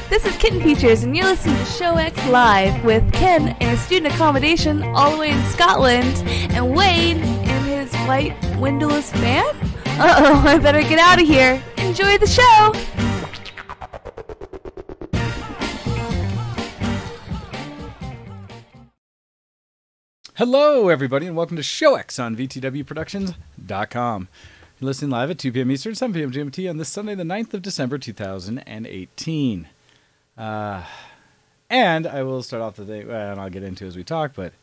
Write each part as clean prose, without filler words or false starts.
This is Kitten Features, and you're listening to Show X Live with Ken in his student accommodation all the way in Scotland, and Wade in his white windowless van? Uh-oh, I better get out of here. Enjoy the show! Hello, everybody, and welcome to Show X on VTWProductions.com. You're listening live at 2 p.m. Eastern, 7 p.m. GMT on this Sunday, the 9th of December, 2018. And I will start off the day, and I'll get into as we talk, but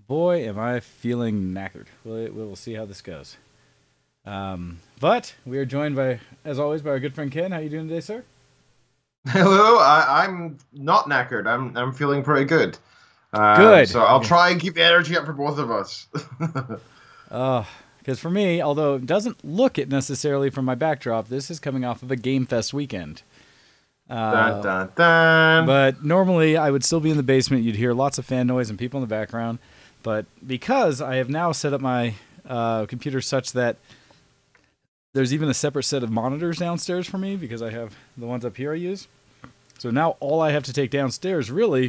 boy, am I feeling knackered. We'll see how this goes. But we are joined by, as always, by our good friend Ken. How are you doing today, sir? Hello, I'm not knackered. I'm feeling pretty good. Good. So I'll try and keep the energy up for both of us. Because for me, although it doesn't look it necessarily from my backdrop, this is coming off of a Game Fest weekend. Dun, dun, dun. But normally I would still be in the basement. You'd hear lots of fan noise and people in the background. But because I have now set up my computer such that there's even a separate set of monitors downstairs for me, because I have the ones up here I use. So now all I have to take downstairs really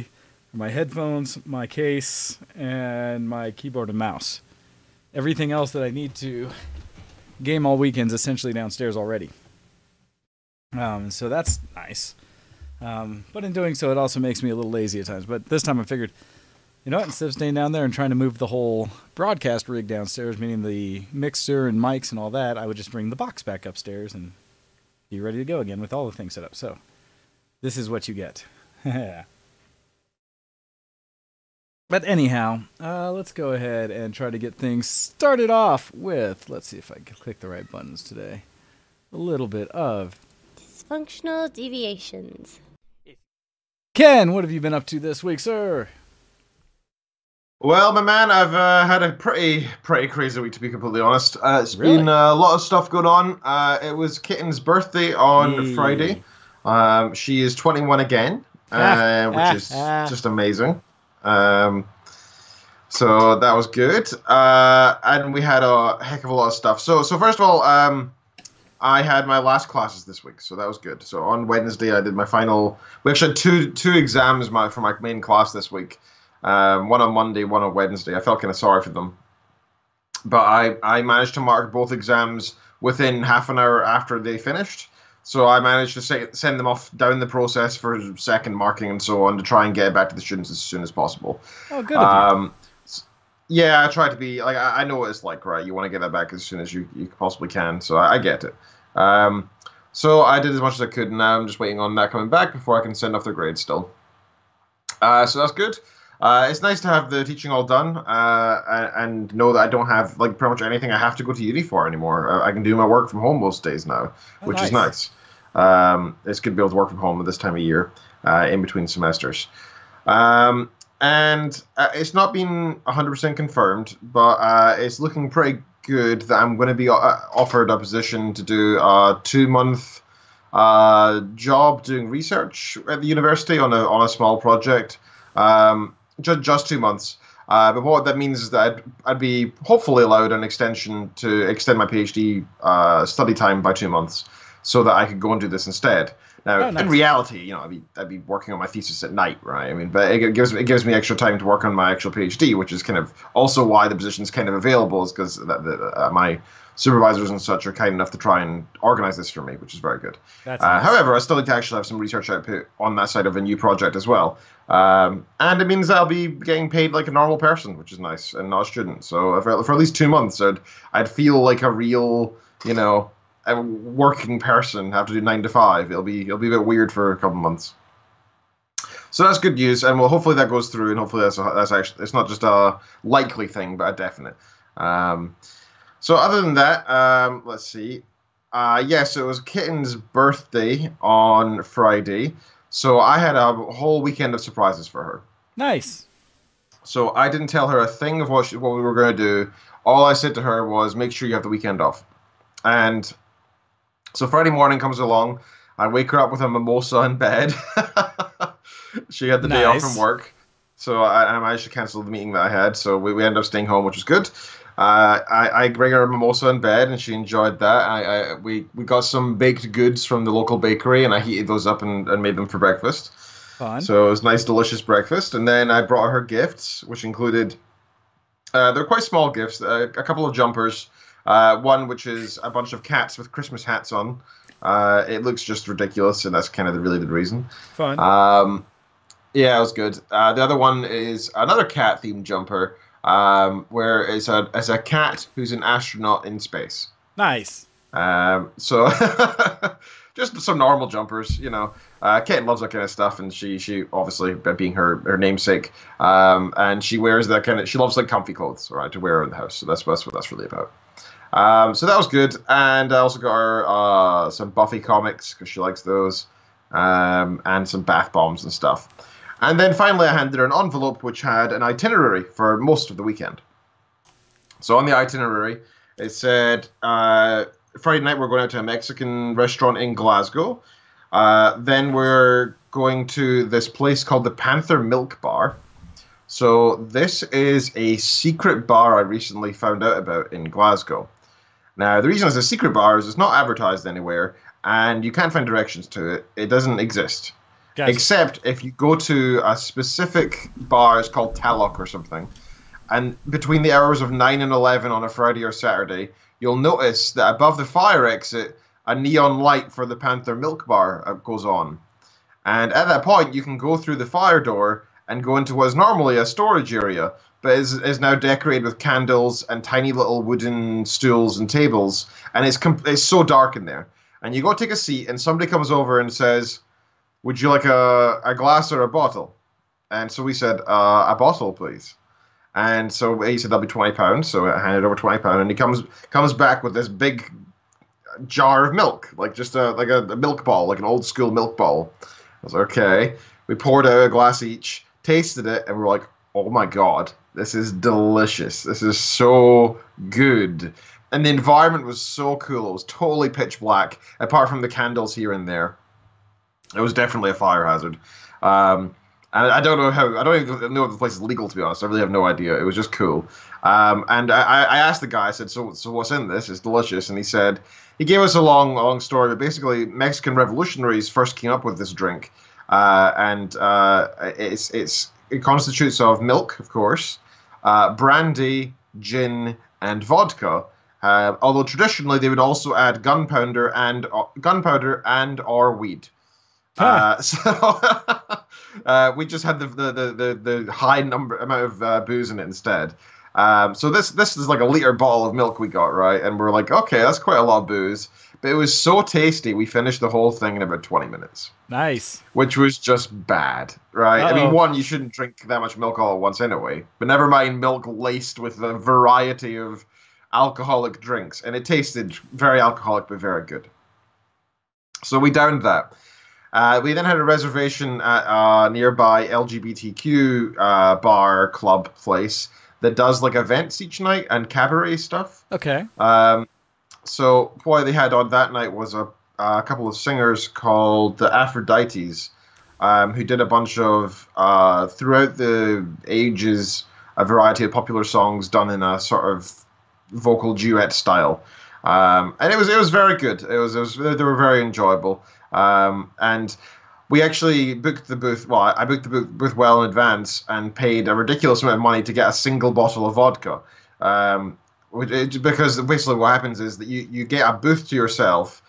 are my headphones, my case, and my keyboard and mouse. Everything else that I need to game all weekend is essentially downstairs already. So that's nice. But in doing so, it also makes me a little lazy at times. But this time I figured, you know what, instead of staying down there and trying to move the whole broadcast rig downstairs, meaning the mixer and mics and all that, I would just bring the box back upstairs and be ready to go again with all the things set up. So this is what you get. But anyhow, let's go ahead and try to get things started off with, let's see if I can click the right buttons today, a little bit of dysfunctional deviations. Ken, what have you been up to this week, sir? Well, my man, I've had a pretty crazy week, to be completely honest. It's Really? been a lot of stuff going on. It was Kitten's birthday on Friday. She is 21 again, which is just amazing. So that was good. And we had a heck of a lot of stuff. So first of all, I had my last classes this week, so that was good. So on Wednesday, I did my final. We actually had two exams for my main class this week. One on Monday, one on Wednesday. I felt kind of sorry for them, but I managed to mark both exams within half an hour after they finished. So I managed to send them off down the process for second marking and so on to try and get it back to the students as soon as possible. Oh, good of you. Yeah, I try to be, like, I know what it's like, right? You want to get that back as soon as you possibly can, so I get it. So I did as much as I could, and now I'm just waiting on that coming back before I can send off the grades still. So that's good. It's nice to have the teaching all done and know that I don't have, like, pretty much anything I have to go to uni for anymore. I can do my work from home most days now, which is nice. It's good to be able to work from home at this time of year in between semesters. And it's not been 100% confirmed, but it's looking pretty good that I'm going to be offered a position to do a 2-month job doing research at the university on a small project. Just 2 months. But what that means is that I'd be hopefully allowed an extension to extend my PhD study time by 2 months, so that I could go and do this instead. Now, in reality, you know, I'd be working on my thesis at night, right? I mean, but it gives me extra time to work on my actual PhD, which is kind of also why the position's kind of available, is because my supervisors and such are kind enough to try and organize this for me, which is very good. That's nice. However, I still need to actually have some research output on that side of a new project as well. And it means that I'll be getting paid like a normal person, which is nice, and not a student. So for at least 2 months, I'd feel like a real, you know, a working person, have to do 9 to 5. It'll be a bit weird for a couple months. So that's good news, and well, hopefully that goes through, and hopefully that's actually, it's not just a likely thing, but a definite. So other than that, let's see. Yes, it was Kitten's birthday on Friday, so I had a whole weekend of surprises for her. Nice. So I didn't tell her a thing of what we were going to do. All I said to her was, make sure you have the weekend off. And so Friday morning comes along. I wake her up with a mimosa in bed. She had the day off from work. So I managed to cancel the meeting that I had. So we ended up staying home, which was good. I bring her a mimosa in bed, and she enjoyed that. We got some baked goods from the local bakery, and I heated those up and made them for breakfast. Fun. So it was a nice, delicious breakfast. And then I brought her gifts, which included, they're quite small gifts, a couple of jumpers, one which is a bunch of cats with Christmas hats on. It looks just ridiculous, and that's kind of really the reason. Fun. Yeah, it was good. The other one is another cat-themed jumper, where it's a cat who's an astronaut in space. Nice. So just some normal jumpers, you know. Kate loves that kind of stuff, and she obviously, being her namesake, and she wears that kind of, she loves like comfy clothes, right, to wear in the house. So that's what that's really about. So that was good, and I also got her some Buffy comics because she likes those, and some bath bombs and stuff. And then finally, I handed her an envelope which had an itinerary for most of the weekend. So on the itinerary, it said Friday night we're going out to a Mexican restaurant in Glasgow. Then we're going to this place called the Panther Milk Bar. So this is a secret bar I recently found out about in Glasgow. Now, the reason it's a secret bar is it's not advertised anywhere, and you can't find directions to it. It doesn't exist. Gotcha. Except if you go to a specific bar, it's called Tallock or something, and between the hours of 9 and 11 on a Friday or Saturday, you'll notice that above the fire exit, a neon light for the Panther Milk Bar goes on. And at that point, you can go through the fire door and go into what is normally a storage area, but is now decorated with candles and tiny little wooden stools and tables, and it's so dark in there. And you go take a seat, and somebody comes over and says, "Would you like a glass or a bottle?" And so we said, "A bottle, please." And so he said, "That'll be £20." So I handed over £20, and he comes back with this big jar of milk, like just a milk ball, like an old school milk ball. I was like, okay. We poured out a glass each, tasted it, and we're like, oh my god, this is delicious. This is so good. And the environment was so cool. It was totally pitch black, apart from the candles here and there. It was definitely a fire hazard. And I don't even know if the place is legal, to be honest. I really have no idea. It was just cool. And I asked the guy, I said, so what's in this? It's delicious. And he gave us a long story, but basically Mexican revolutionaries first came up with this drink. It constitutes of milk, of course, brandy, gin, and vodka. Although traditionally they would also add gunpowder and or weed. So we just had the high amount of booze in it instead. So this is like a liter bottle of milk we got, right? And we're like, okay, that's quite a lot of booze. But it was so tasty, we finished the whole thing in about 20 minutes. Nice. Which was just bad, right? Uh-oh. I mean, one, you shouldn't drink that much milk all at once anyway. But never mind milk laced with a variety of alcoholic drinks. And it tasted very alcoholic, but very good. So we downed that. We then had a reservation at a nearby LGBTQ bar club place that does like events each night and cabaret stuff. Okay. So what they had on that night was a couple of singers called the Aphrodites, who did a bunch of throughout the ages a variety of popular songs done in a sort of vocal duet style, and it was very good. They were very enjoyable. And we actually booked the booth. Well, I booked the booth well in advance and paid a ridiculous amount of money to get a single bottle of vodka. Because basically what happens is that you get a booth to yourself,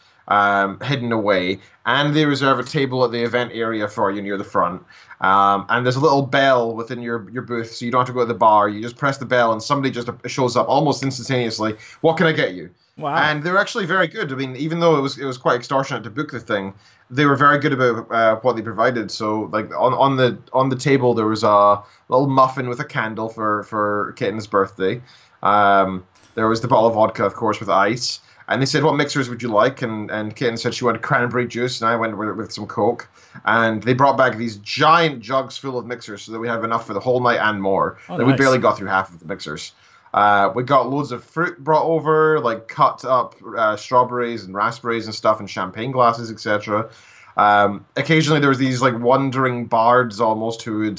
hidden away, and they reserve a table at the event area for you near the front. And there's a little bell within your booth, so you don't have to go to the bar. You just press the bell, and somebody just shows up almost instantaneously. What can I get you? Wow. And they're actually very good. I mean, even though it was quite extortionate to book the thing, they were very good about what they provided. So, like on the table, there was a little muffin with a candle for Kitten's birthday. There was the bottle of vodka, of course, with ice. And they said, what mixers would you like? And Kitten said she wanted cranberry juice, and I went with some Coke. And they brought back these giant jugs full of mixers so that we have enough for the whole night and more. Oh, nice. We barely got through half of the mixers. We got loads of fruit brought over, like cut up strawberries and raspberries and stuff in champagne glasses, etc. Occasionally there was these like wandering bards almost who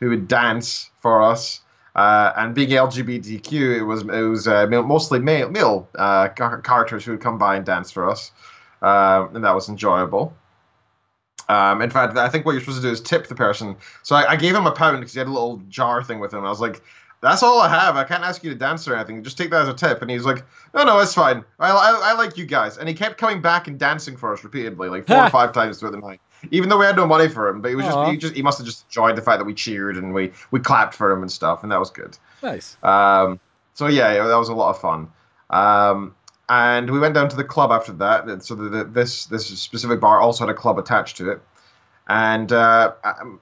would dance for us. And being LGBTQ, it was mostly male characters who would come by and dance for us, and that was enjoyable. In fact, I think what you're supposed to do is tip the person. So I gave him £1 because he had a little jar thing with him. I was like, that's all I have. I can't ask you to dance or anything. Just take that as a tip. And he's like, no, it's fine. I like you guys. And he kept coming back and dancing for us repeatedly, like 4 or 5 times throughout the night. Even though we had no money for him, but he was he must have just enjoyed the fact that we cheered and we clapped for him and stuff, and that was good. Nice. So yeah, that was a lot of fun. And we went down to the club after that. So this specific bar also had a club attached to it. And I'm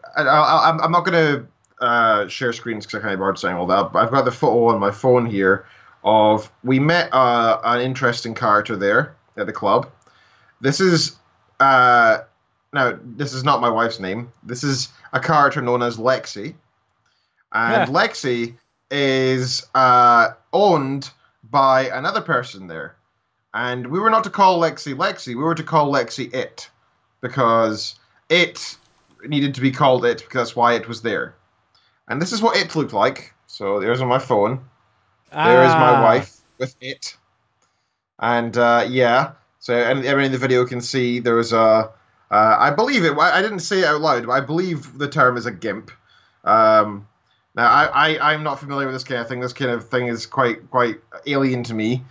not going to share screens because I can't be bothered saying all that. But I've got the photo on my phone here of we met an interesting character there at the club. This is now this is not my wife's name. This is a character known as Lexi, and Lexi is owned by another person there. And we were not to call Lexi Lexi. We were to call Lexi It, because it needed to be called It because that's why it was there. And this is what It looked like. So there's on my phone. There is my wife with It. And yeah, so everyone in the video can see there was a, I believe it, I didn't say it out loud, but I believe the term is a GIMP. Now, I'm not familiar with this kind of thing. This kind of thing is quite alien to me.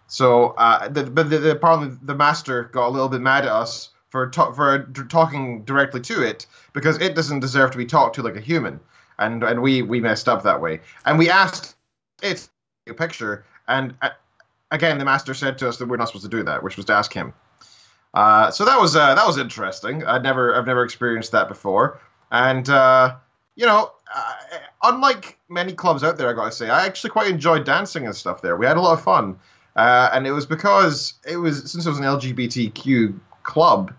So apparently the master got a little bit mad at us for talking directly to it, because it doesn't deserve to be talked to like a human, and we messed up that way, and we asked it to take a picture, and again the master said to us that we're not supposed to do that, which was to ask him. So that was interesting. I've never experienced that before, and you know, unlike many clubs out there, I gotta say, I actually quite enjoyed dancing and stuff there. We had a lot of fun. And it was because since it was an LGBTQ club,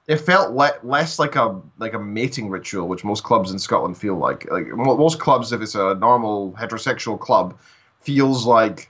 it felt less like a mating ritual, which most clubs in Scotland feel like. Like most clubs, if it's a normal heterosexual club, feels like,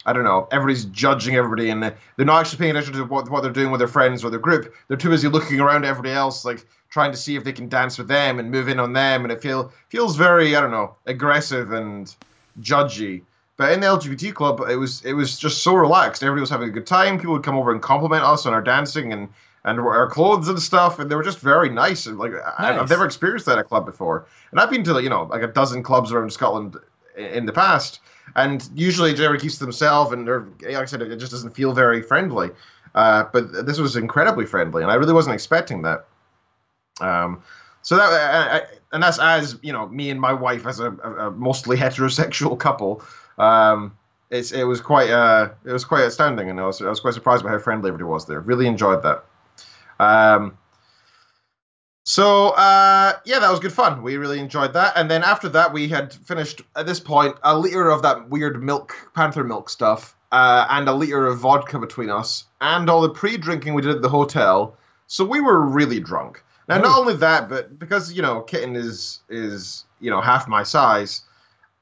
I don't know, everybody's judging everybody, and they're not actually paying attention to what they're doing with their friends or their group. They're too busy looking around at everybody else, like trying to see if they can dance with them and move in on them, and it feels very, I don't know, aggressive and judgy. But in the LGBT club, it was just so relaxed. Everybody was having a good time. People would come over and compliment us on our dancing and our clothes and stuff, and they were just very nice. And like, nice. I've never experienced that at a club before. And I've been to, you know, like a dozen clubs around Scotland in the past, and usually everybody keeps to themselves, and like I said, it just doesn't feel very friendly. But this was incredibly friendly, and I really wasn't expecting that. So that and that's, as you know, me and my wife as a mostly heterosexual couple. It was quite astounding, and I was quite surprised by how friendly everybody was there. Really enjoyed that. So yeah, that was good fun. We really enjoyed that, and then after that, we had finished at this point a liter of that weird panther milk stuff, and a liter of vodka between us, and all the pre-drinking we did at the hotel. So we were really drunk. Now, not only that, but because, you know, Kitten is you know, half my size.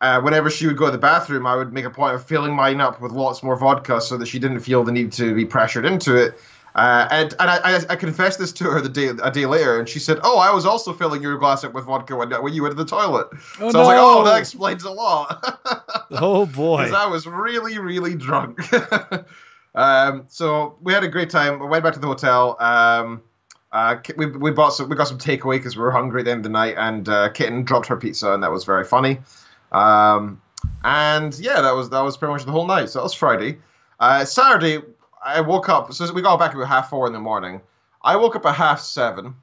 Whenever she would go to the bathroom, I would make a point of filling mine up with lots more vodka so that she didn't feel the need to be pressured into it. And I confessed this to her a day later, and she said, "Oh, I was also filling your glass up with vodka when you went to the toilet." So I was like, "Oh, that explains a lot." Oh boy, because I was really, really drunk. So we had a great time. We went back to the hotel. We got some takeaway because we were hungry at the end of the night, and Kitten dropped her pizza, and that was very funny. And yeah, that was pretty much the whole night. So that was Friday. Saturday, I woke up. So we got back about 4:30 in the morning. I woke up at 7:30,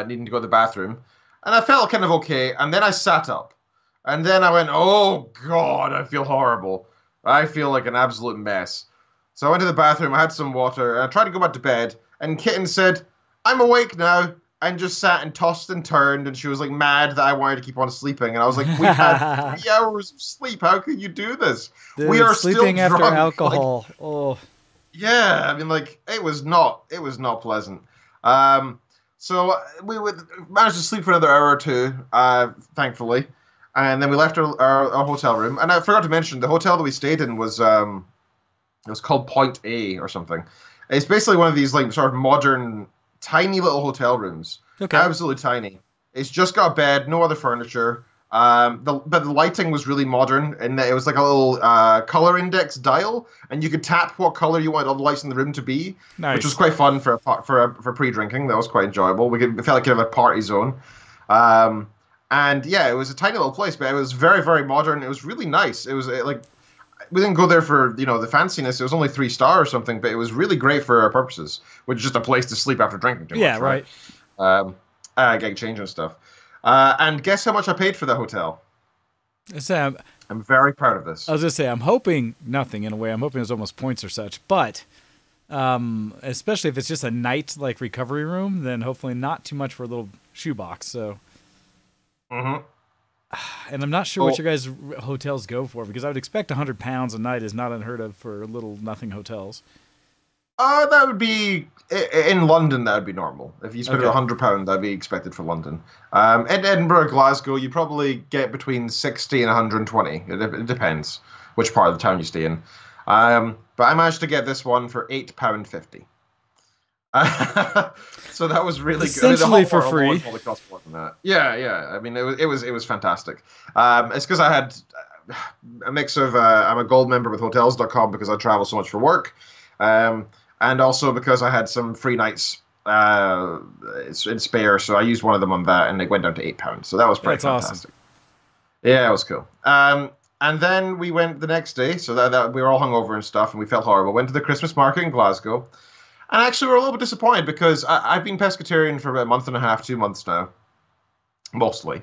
needing to go to the bathroom, and I felt kind of okay. And then I sat up, and then I went, "Oh God, I feel horrible. I feel like an absolute mess." So I went to the bathroom. I had some water, and I tried to go back to bed. And Kitten said, "I'm awake now," and just sat and tossed and turned, and she was like mad that I wanted to keep on sleeping. And I was like, "We had 3 hours of sleep. How could you do this? Dude, we are sleeping still after drunk." alcohol. Like, oh, yeah. I mean, like it was not pleasant. So we would manage to sleep for another hour or two, thankfully, and then we left our hotel room. And I forgot to mention the hotel that we stayed in was it was called Point A or something. It's basically one of these like sort of modern, tiny little hotel rooms. Okay. Absolutely tiny. It's just got a bed, no other furniture. But the lighting was really modern, and it was like a little color index dial, and you could tap what color you wanted all the lights in the room to be, which was quite fun for pre-drinking. That was quite enjoyable. It felt like kind of a party zone. And yeah, it was a tiny little place, but it was very, very modern. It was really nice. It was like, we didn't go there for, the fanciness. It was only 3 star or something, but it was really great for our purposes, which is just a place to sleep after drinking too much. Right. Getting change and stuff. And guess how much I paid for the hotel? Sam, I'm very proud of this. I was going to say, I'm hoping nothing in a way. I'm hoping it's almost points or such, but especially if it's just a night like recovery room, then hopefully not too much for a little shoebox. So. Mm-hmm. And I'm not sure what your guys' hotels go for, because I would expect £100 a night is not unheard of for little nothing hotels. That would be in London. That would be normal. If you spend £100, that'd be expected for London. In Edinburgh, Glasgow, you probably get between 60 and 120. It depends which part of the town you stay in. But I managed to get this one for £8.50. So that was really essentially good. For free. Cost more than that. Yeah. I mean, it was fantastic. It's because I had a mix of I'm a gold member with Hotels.com because I travel so much for work, and also because I had some free nights in spare. So I used one of them on that, and it went down to £8. So that was pretty fantastic. Awesome. Yeah, it was cool. And then we went the next day, so that we were all hungover and stuff, and we felt horrible. Went to the Christmas market in Glasgow. And actually, we're a little bit disappointed because I've been pescatarian for about a month and a half, 2 months now, mostly.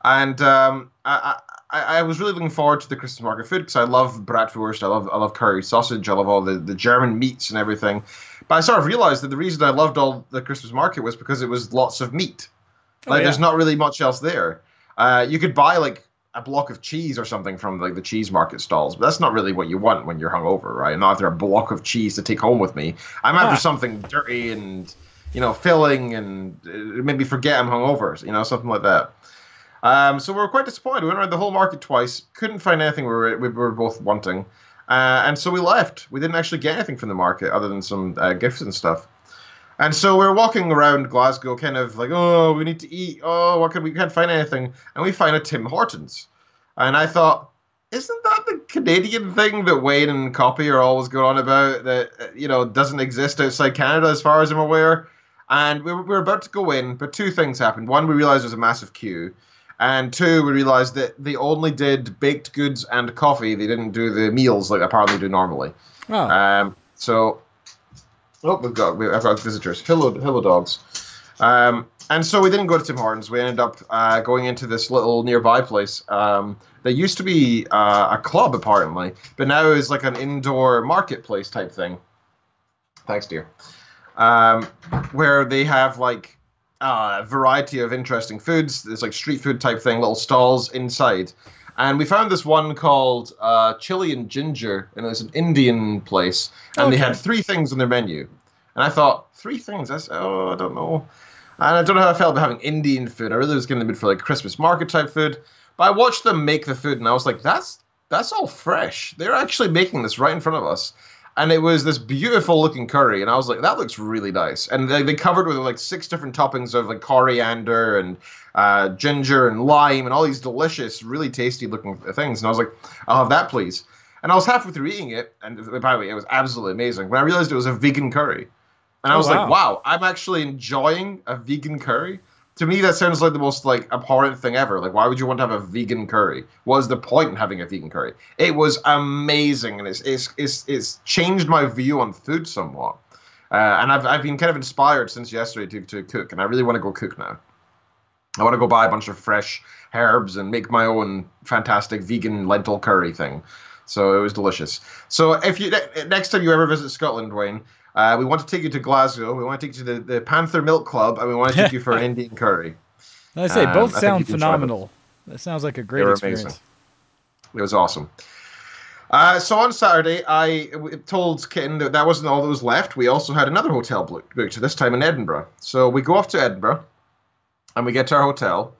And I was really looking forward to the Christmas market food because I love bratwurst, I love curry sausage, I love all the German meats and everything. But I sort of realized that the reason I loved all the Christmas market was because it was lots of meat. There's not really much else there. You could buy like a block of cheese or something from like the cheese market stalls, but that's not really what you want when you're hungover, right? I'm not after a block of cheese to take home with me. I'm after something dirty and filling and maybe forget I'm hungover, something like that. So we were quite disappointed. We went around the whole market twice, couldn't find anything we were both wanting, and so we left. We didn't actually get anything from the market other than some gifts and stuff. And so we were walking around Glasgow, kind of like, we need to eat. We can't find anything. And we find a Tim Hortons. And I thought, isn't that the Canadian thing that Wayne and Copy are always going on about that, doesn't exist outside Canada as far as I'm aware? And we were about to go in, but 2 things happened. One, we realized there was a massive queue. And 2, we realized that they only did baked goods and coffee. They didn't do the meals like they apparently do normally. Oh. I've got visitors. Hello, dogs. And so we didn't go to Tim Hortons. We ended up going into this little nearby place that used to be a club, apparently, but now is like an indoor marketplace type thing. Thanks, dear. Where they have like a variety of interesting foods. There's like street food type thing, little stalls inside. And we found this one called Chili and Ginger, and it was an Indian place. And they had 3 things on their menu. And I thought, 3 things? I don't know. And I don't know how I felt about having Indian food. I really was getting in the mood for like Christmas market type food. But I watched them make the food, and I was like, that's all fresh. They're actually making this right in front of us. And it was this beautiful looking curry, and I was like, that looks really nice. And they covered with like 6 different toppings of like coriander and ginger and lime and all these delicious, really tasty looking things. And I was like, I'll have that, please. And I was halfway through eating it, and by the way, it was absolutely amazing. When I realized it was a vegan curry, and I was like, wow, I'm actually enjoying a vegan curry. To me, that sounds like the most like abhorrent thing ever. Like, why would you want to have a vegan curry? What is the point in having a vegan curry? It was amazing, and it's changed my view on food somewhat. And I've been kind of inspired since yesterday to cook, and I really want to go cook now. I want to go buy a bunch of fresh herbs and make my own fantastic vegan lentil curry thing. So it was delicious. So if you next time you ever visit Scotland, Wayne, we want to take you to Glasgow. We want to take you to the Panther Milk Club, and we want to take you for an Indian curry. I say both sound phenomenal. That sounds like a great experience. Amazing. It was awesome. So on Saturday, I told Kitten that wasn't all that was left. We also had another hotel booked, this time in Edinburgh. So we go off to Edinburgh, and we get to our hotel.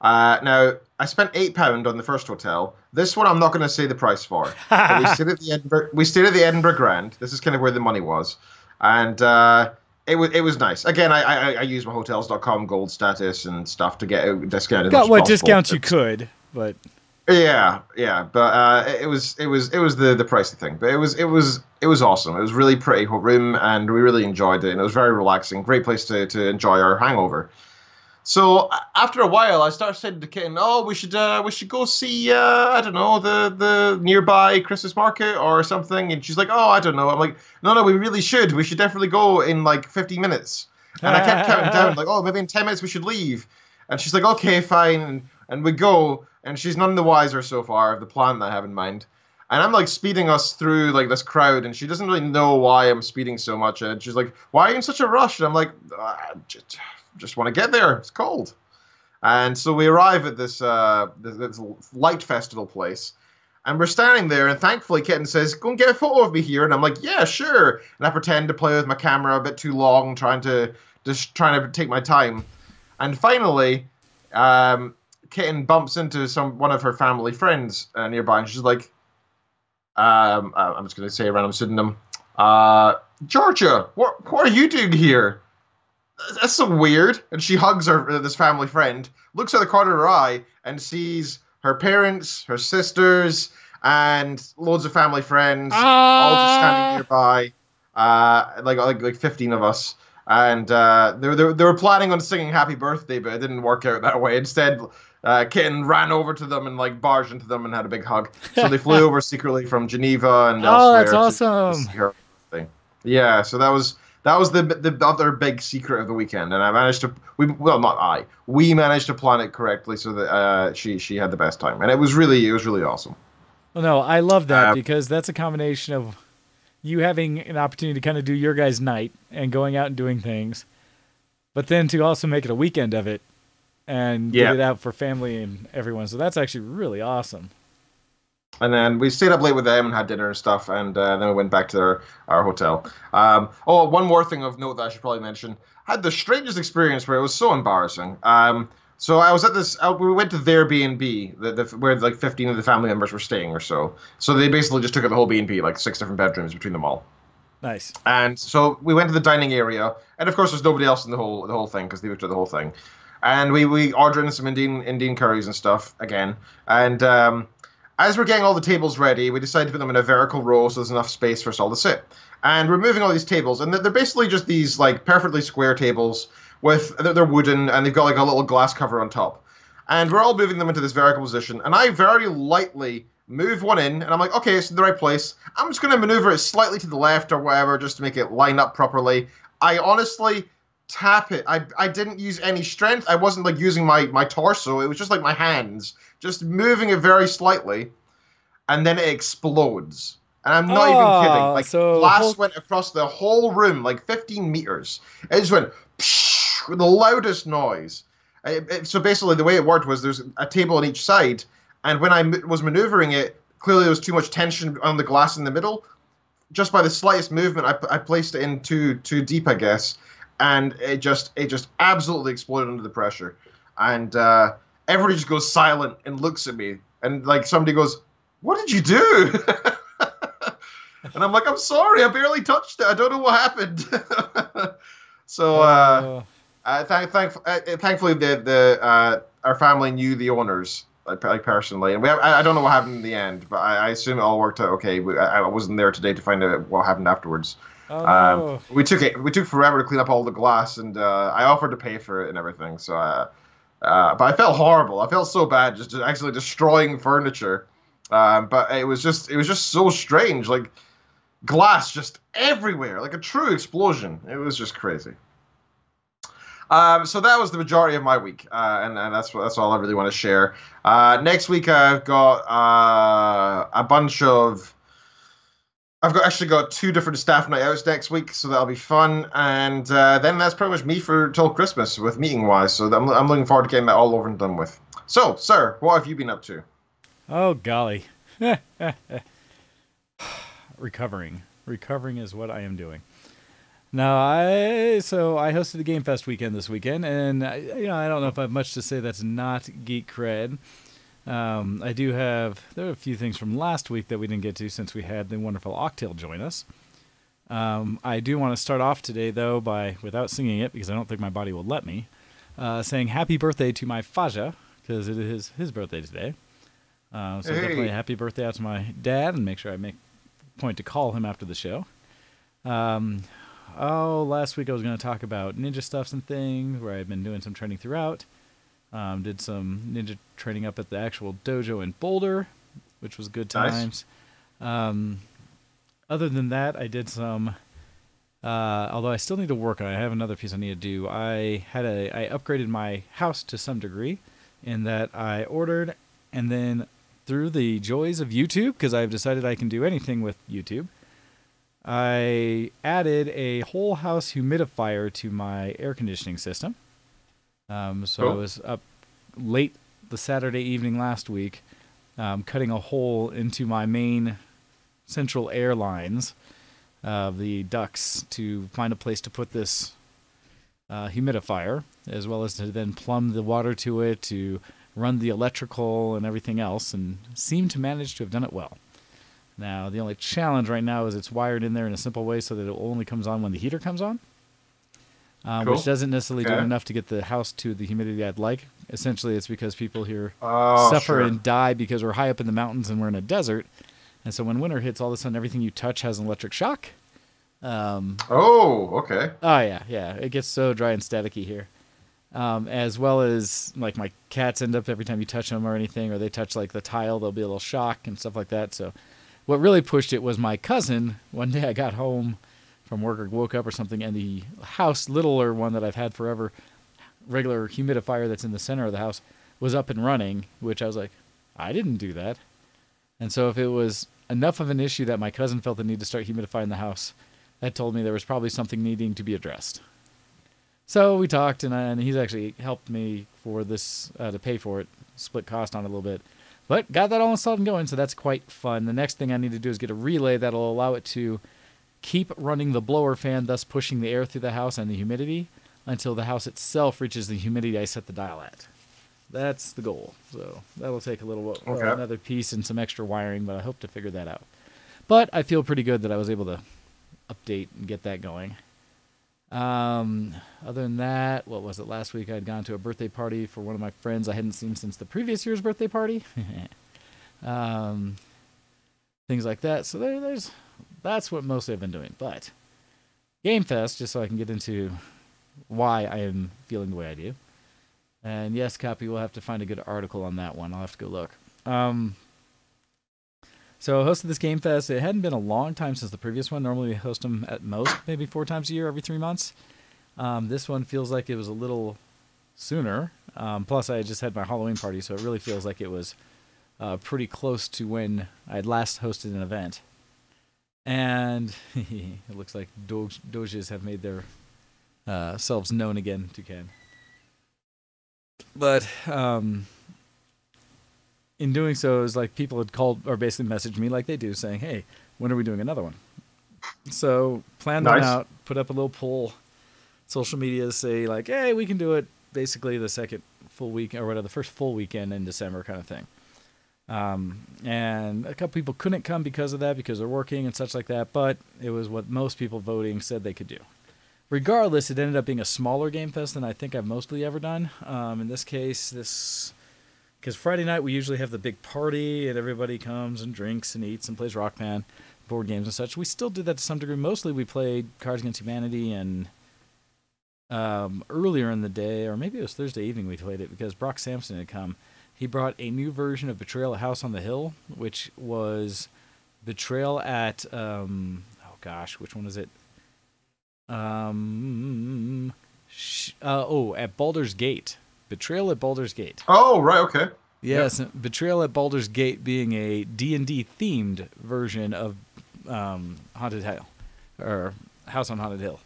Now, I spent £8 on the first hotel. This one I'm not going to say the price for. But we stayed at the Edinburgh Grand. This is kind of where the money was. And it was nice. Again, I used my Hotels.com gold status and stuff to get a discount. Got what discounts you could. but yeah. But it was the pricey thing. But it was awesome. It was really pretty room, and we really enjoyed it. And it was very relaxing. Great place to enjoy our hangover. So after a while, I started saying to Kitten, "Oh, we should go see I don't know, the nearby Christmas market or something." And she's like, "Oh, I don't know." I'm like, "No, we really should. We should definitely go in like 15 minutes." And I kept counting down, like, "Oh, maybe in 10 minutes we should leave." And she's like, "Okay, fine." And we go, and she's none the wiser so far of the plan that I have in mind. And I'm like speeding us through like this crowd, and she doesn't really know why I'm speeding so much. And she's like, "Why are you in such a rush?" And I'm like, just want to get there. It's cold." And so we arrive at this light festival place, and we're standing there, and thankfully Kitten says, "Go and get a photo of me here." And I'm like, "Yeah, sure." And I pretend to play with my camera a bit too long, trying to take my time. And finally, Kitten bumps into one of her family friends nearby, and she's like, I'm just going to say a random pseudonym, "Georgia, what are you doing here? That's so weird." And she hugs this family friend, looks at the corner of her eye, and sees her parents, her sisters, and loads of family friends, all just standing nearby, like 15 of us. And they were planning on singing "Happy Birthday," but it didn't work out that way. Instead, Kitten ran over to them and like barged into them and had a big hug. So they flew over secretly from Geneva and elsewhere. That's awesome. To see her birthday. Yeah, so that was the other big secret of the weekend, and I managed to. We managed to plan it correctly so that she had the best time, and it was really awesome. Well, no, I love that because that's a combination of you having an opportunity to kind of do your guys' night and going out and doing things, but then to also make it a weekend of it and get it out for family and everyone. So that's actually really awesome. And then we stayed up late with them and had dinner and stuff, and then we went back to our hotel. One more thing of note that I should probably mention. I had the strangest experience where it was so embarrassing. So I was at this. We went to their B&B, where like 15 of the family members were staying or so. So they basically just took out the whole B&B, like 6 different bedrooms between them all. Nice. And so we went to the dining area, and of course there's nobody else in the whole thing because they looked at the whole thing. And we ordered in some Indian curries and stuff again. And as we're getting all the tables ready, we decided to put them in a vertical row so there's enough space for us all to sit. And we're moving all these tables, and they're basically just these like perfectly square tables. They're wooden, and they've got like a little glass cover on top. And we're all moving them into this vertical position. And I very lightly move one in, and I'm like, okay, it's in the right place. I'm just going to maneuver it slightly to the left or whatever, just to make it line up properly. I honestly tap it. I didn't use any strength. I wasn't like using my torso. It was just like my hands, just moving it very slightly, and then it explodes. And I'm not even kidding. Like, glass went across the whole room, like 15 meters. It just went with the loudest noise. So basically, the way it worked was there's a table on each side, and when I was maneuvering it, clearly there was too much tension on the glass in the middle. Just by the slightest movement, I placed it in too deep, I guess, and it just absolutely exploded under the pressure. And everybody just goes silent and looks at me, and like somebody goes, "What did you do?" And I'm like, "I'm sorry, I barely touched it. I don't know what happened." So thankfully, our family knew the owners, like personally, and I don't know what happened in the end, but I assume it all worked out okay. I wasn't there today to find out what happened afterwards. We took forever to clean up all the glass, and I offered to pay for it and everything. So, but I felt horrible. I felt so bad just actually destroying furniture. But it was just so strange, like glass just everywhere, like a true explosion. It was just crazy. So that was the majority of my week, and that's all I really want to share. Next week I've got I've actually got 2 different staff night outs next week, so that'll be fun. And then that's pretty much me till Christmas with meeting wise. So I'm looking forward to getting that all over and done with. So, sir, what have you been up to? Oh golly, recovering is what I am doing. Now, I hosted the Game Fest weekend this weekend, and I don't know if I have much to say that's not geek cred. There are a few things from last week that we didn't get to since we had the wonderful Octail join us. I do want to start off today, though, without singing it, because I don't think my body will let me, saying happy birthday to my Faja, because it is his birthday today. So Hey. definitely a happy birthday out to my dad, and make sure I make a point to call him after the show. Last week I was going to talk about ninja stuffs and things, where I've been doing some training throughout. Did some ninja training up at the actual dojo in Boulder, which was good times. Nice. Other than that, I did some, although I still need to work on it. I have another piece I need to do. I upgraded my house to some degree in that I ordered, and then through the joys of YouTube, because I've decided I can do anything with YouTube, I added a whole house humidifier to my air conditioning system. So I was up late the Saturday evening last week, cutting a hole into my main central air lines, the ducts, to find a place to put this humidifier, as well as to then plumb the water to it, to run the electrical and everything else, and seem to manage to have done it well. Now, the only challenge right now is it's wired in there in a simple way so that it only comes on when the heater comes on. Cool. Which doesn't necessarily do enough to get the house to the humidity I'd like. Essentially, it's because people here suffer and die because we're high up in the mountains and we're in a desert. And so when winter hits, all of a sudden everything you touch has an electric shock. Okay. Oh, yeah. It gets so dry and staticky here. As well as, like, my cats end up, every time you touch them or anything, or they touch, like, the tile, there'll be a little shock and stuff like that. So what really pushed it was my cousin. One day I got home from work or woke up or something, and the house, littler one that I've had forever, regular humidifier that's in the center of the house, was up and running, which I was like, I didn't do that. And so if it was enough of an issue that my cousin felt the need to start humidifying the house, that told me there was probably something needing to be addressed. So we talked, and he's actually helped me for this, to pay for it, split cost on it a little bit. But got that all installed and going, so that's quite fun. The next thing I need to do is get a relay that'll allow it to keep running the blower fan, thus pushing the air through the house and the humidity until the house itself reaches the humidity I set the dial at. That's the goal. So that'll take a little another piece and some extra wiring, but I hope to figure that out. But I feel pretty good that I was able to update and get that going. Other than that, what was it? Last week I had gone to a birthday party for one of my friends I hadn't seen since the previous year's birthday party. Things like that. So that's what mostly I've been doing. But Game Fest, just so I can get into why I am feeling the way I do. And yes, Copy, we'll have to find a good article on that one. I'll have to go look. So I hosted this Game Fest. It hadn't been a long time since the previous one. Normally we host them at most maybe 4 times a year, every 3 months. This one feels like it was a little sooner. Plus I just had my Halloween party, so it really feels like it was pretty close to when I had last hosted an event. And it looks like doges have made their selves known again to Ken. But in doing so, it was like people had called or basically messaged me like they do, saying, hey, when are we doing another one? So planned one out, put up a little poll, social media, say like, hey, we can do it basically the second full week or whatever, the first full weekend in December kind of thing. And a couple people couldn't come because of that, because they're working and such like that, but it was what most people voting said they could do. Regardless, it ended up being a smaller Game Fest than I think I've mostly ever done. In this case, because Friday night we usually have the big party and everybody comes and drinks and eats and plays Rock Band, board games and such. We still did that to some degree. Mostly we played Cards Against Humanity, and earlier in the day, or maybe it was Thursday evening we played it because Brock Sampson had come. He brought a new version of Betrayal at House on the Hill, which was Betrayal at, which one is it? At Baldur's Gate. Betrayal at Baldur's Gate. Oh, right, okay. Yes, yep. Betrayal at Baldur's Gate being a D&D themed version of Haunted Hill, or House on Haunted Hill.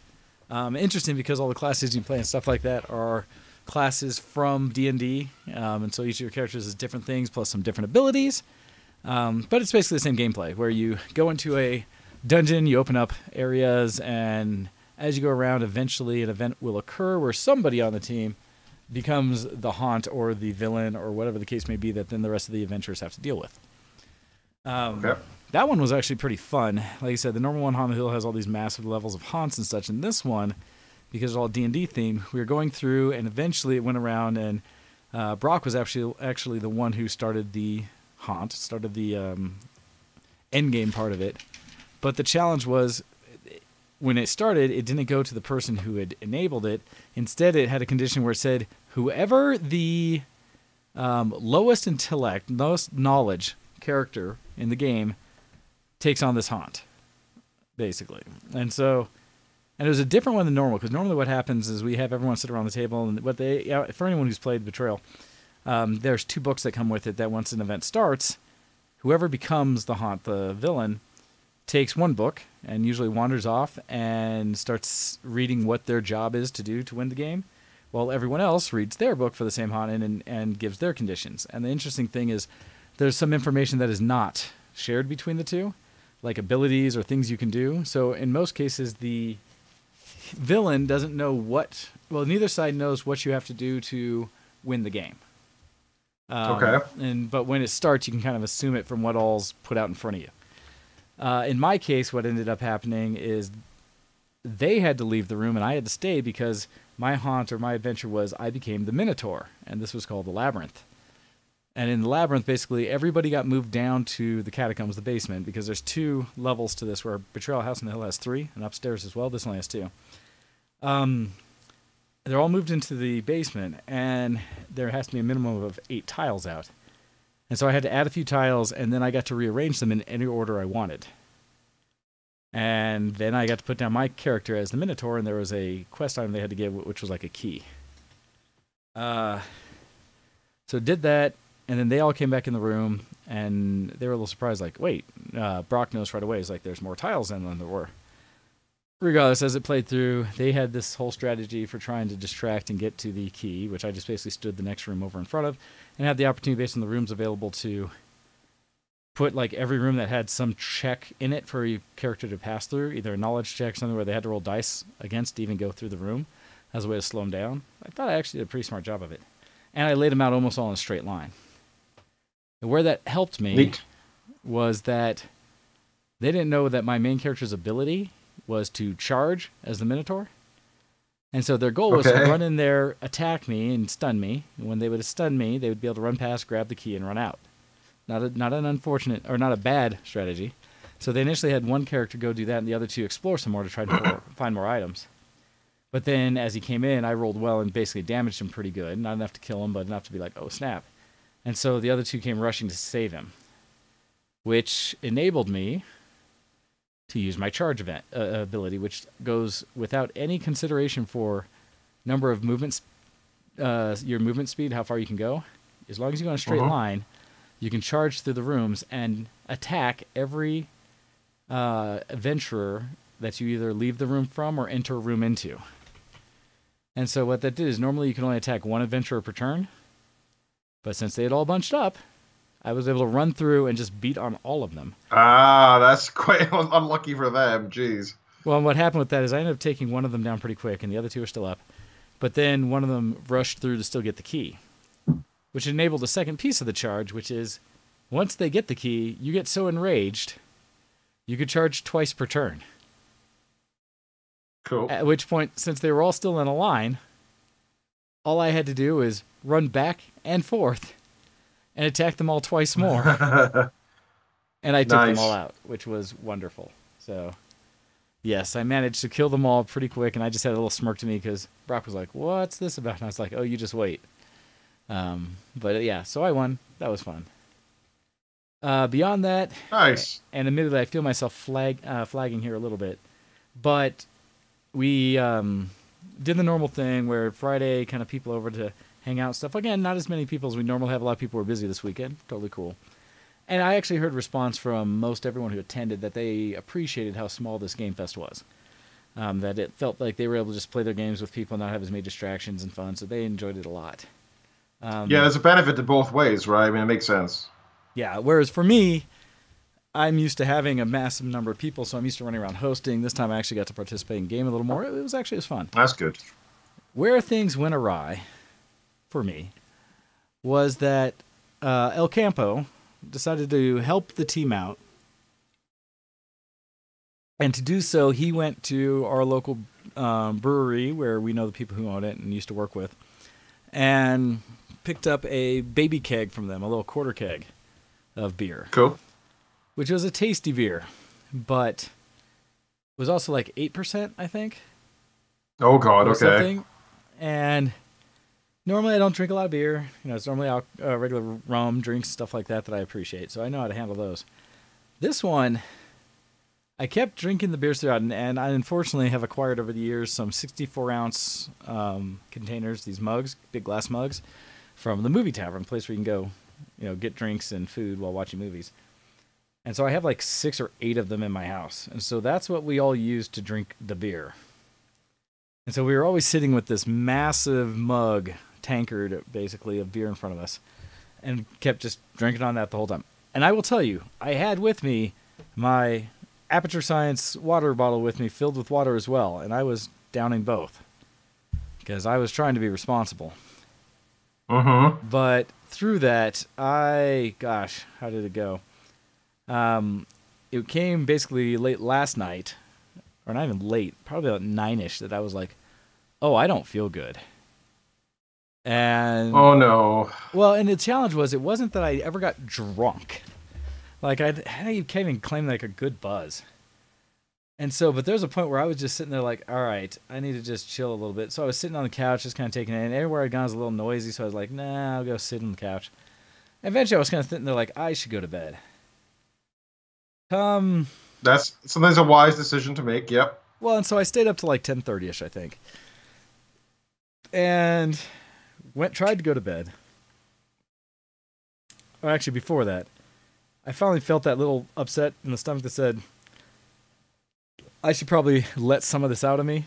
Interesting because all the classes you play and stuff like that are classes from D&D, and so each of your characters has different things plus some different abilities. But it's basically the same gameplay where you go into a dungeon, you open up areas, and as you go around, eventually an event will occur where somebody on the team becomes the haunt or the villain or whatever the case may be that then the rest of the adventurers have to deal with. That one was actually pretty fun. Like I said, the normal one, Haunted Hill, has all these massive levels of haunts and such. And this one, because it's all D&D themed, we were going through, and eventually it went around and Brock was actually the one who started the haunt, started the end game part of it. But the challenge was, when it started, it didn't go to the person who had enabled it. Instead, it had a condition where it said, whoever the lowest intellect, lowest knowledge character in the game takes on this haunt, basically. And it was a different one than normal, because normally what happens is we have everyone sit around the table, and for anyone who's played Betrayal, there's 2 books that come with it that once an event starts, whoever becomes the haunt, the villain, takes 1 book and usually wanders off and starts reading what their job is to do to win the game, while everyone else reads their book for the same haunt and gives their conditions. And the interesting thing is there's some information that is not shared between the two, like abilities or things you can do. So in most cases, the villain doesn't know neither side knows what you have to do to win the game. Okay. But when it starts, you can kind of assume it from what all's put out in front of you. In my case, what ended up happening is they had to leave the room and I had to stay, because my haunt or my adventure was I became the Minotaur, and this was called the Labyrinth. And in the Labyrinth, basically, everybody got moved down to the catacombs, the basement, because there's 2 levels to this, where Betrayal House on the Hill has 3, and upstairs as well. This only has 2. They're all moved into the basement, and there has to be a minimum of 8 tiles out. And so I had to add a few tiles, and then I got to rearrange them in any order I wanted. And then I got to put down my character as the Minotaur, and there was a quest item they had to give, which was like a key. So did that, and then they all came back in the room, and they were a little surprised, like, wait, Brock knows right away. He's like, there's more tiles than there were. Regardless, as it played through, they had this whole strategy for trying to distract and get to the key, which I just basically stood the next room over in front of, and had the opportunity, based on the rooms available, to put like every room that had some check in it for your character to pass through, either a knowledge check, something where they had to roll dice against to even go through the room, as a way to slow them down. I thought I actually did a pretty smart job of it. And I laid them out almost all in a straight line. And where that helped me was that they didn't know that my main character's ability was to charge as the Minotaur. And so their goal was to run in there, attack me, and stun me. And when they would stun me, they would be able to run past, grab the key, and run out. Not an unfortunate, or not a bad strategy. So they initially had 1 character go do that, and the other 2 explore some more to try to find more items. But then, as he came in, I rolled well and basically damaged him pretty good. Not enough to kill him, but enough to be like, oh, snap. And so the other 2 came rushing to save him, which enabled me to use my charge event ability, which goes without any consideration for number of movements, your movement speed, how far you can go. As long as you go in a straight line, you can charge through the rooms and attack every adventurer that you either leave the room from or enter a room into. And so what that did is normally you can only attack 1 adventurer per turn, but since they had all bunched up, I was able to run through and just beat on all of them. Ah, that's quite unlucky for them. Jeez. Well, what happened with that is I ended up taking one of them down pretty quick, and the other 2 are still up. But then one of them rushed through to still get the key, which enabled the second piece of the charge, which is once they get the key, you get so enraged, you could charge twice per turn. Cool. At which point, since they were all still in a line, all I had to do was run back and forth and attack them all twice more. And I took them all out, which was wonderful. So, yes, I managed to kill them all pretty quick, and I just had a little smirk to me because Brock was like, what's this about? And I was like, oh, you just wait. But yeah, so I won. That was fun. Beyond that, nice. And admittedly, I feel myself flagging here a little bit, but we did the normal thing where Friday kind of people over to hang out and stuff. Again, not as many people as we normally have. A lot of people were busy this weekend. Totally cool. And I actually heard response from most everyone who attended that they appreciated how small this Game Fest was. That it felt like they were able to just play their games with people and not have as many distractions and fun, so they enjoyed it a lot. Yeah, there's a benefit to both ways, right? I mean, it makes sense. Yeah, whereas for me, I'm used to having a massive number of people, so I'm used to running around hosting. This time I actually got to participate in game a little more. It was fun. That's good. Where things went awry, for me, was that El Campo decided to help the team out. And to do so, he went to our local brewery, where we know the people who own it and used to work with, and picked up a baby keg from them, a little quarter keg of beer. Cool. Which was a tasty beer, but was also like 8%, I think. Oh God, okay. Something. And normally I don't drink a lot of beer. It's normally regular rum, drinks, stuff like that I appreciate. So I know how to handle those. This one, I kept drinking the beers throughout, and I unfortunately have acquired over the years some 64-ounce containers, these mugs, big glass mugs, from the Movie Tavern, a place where you can go, get drinks and food while watching movies. And so I have like 6 or 8 of them in my house. And so that's what we all use to drink the beer. And so we were always sitting with this massive mug, tankard, basically, of beer in front of us, and kept just drinking on that the whole time. And I will tell you, I had with me my Aperture Science water bottle with me, filled with water as well, and I was downing both because I was trying to be responsible. Mm-hmm. But through that, how did it go? It came basically late last night, or not even late, probably about 9-ish, that I was like, oh, I don't feel good. And oh no. Well, and the challenge was, it wasn't that I ever got drunk. Like, I can't even claim like a good buzz. And so, but there's a point where I was just sitting there like, all right, I need to just chill a little bit. So I was sitting on the couch, just kind of taking it in. Everywhere I'd gone was a little noisy, so I was like, nah, I'll go sit on the couch. Eventually, I was kind of sitting there like, I should go to bed. That's sometimes a wise decision to make. Yep. Well, and so I stayed up to like 10:30ish, I think, and tried to go to bed. Or actually, before that, I finally felt that little upset in the stomach that said, I should probably let some of this out of me.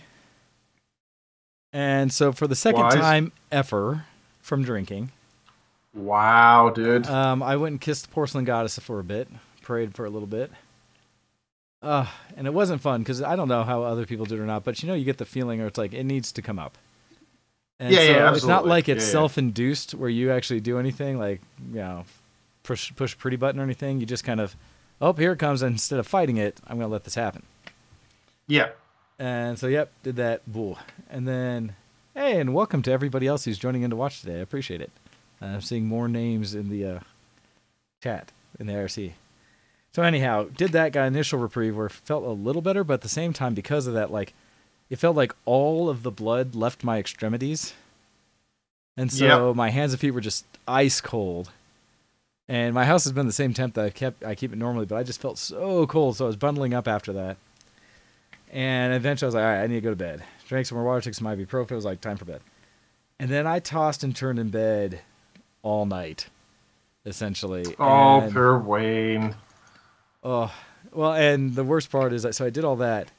And so, for the second time ever from drinking, wow, dude, I went and kissed the porcelain goddess for a bit. Prayed for a little bit. And it wasn't fun because I don't know how other people do it or not, but you get the feeling, or it's like it needs to come up. And so absolutely. It's not like it's self-induced where you actually do anything, like, push a pretty button or anything. You just kind of, oh, here it comes, and instead of fighting it, I'm going to let this happen. Yeah. And so, yep, did that. Boo. And then, hey, and welcome to everybody else who's joining in to watch today. I appreciate it. I'm seeing more names in the chat, in the IRC. So anyhow, did that, got initial reprieve where it felt a little better, but at the same time, because of that, like, it felt like all of the blood left my extremities. And so my hands and feet were just ice cold. And my house has been the same temp that I keep it normally, but I just felt so cold, so I was bundling up after that. And eventually I was like, all right, I need to go to bed. Drank some more water, took some ibuprofen, it was like, time for bed. And then I tossed and turned in bed all night, essentially. Oh, poor Wayne. Oh, well, and the worst part is, so I did all that,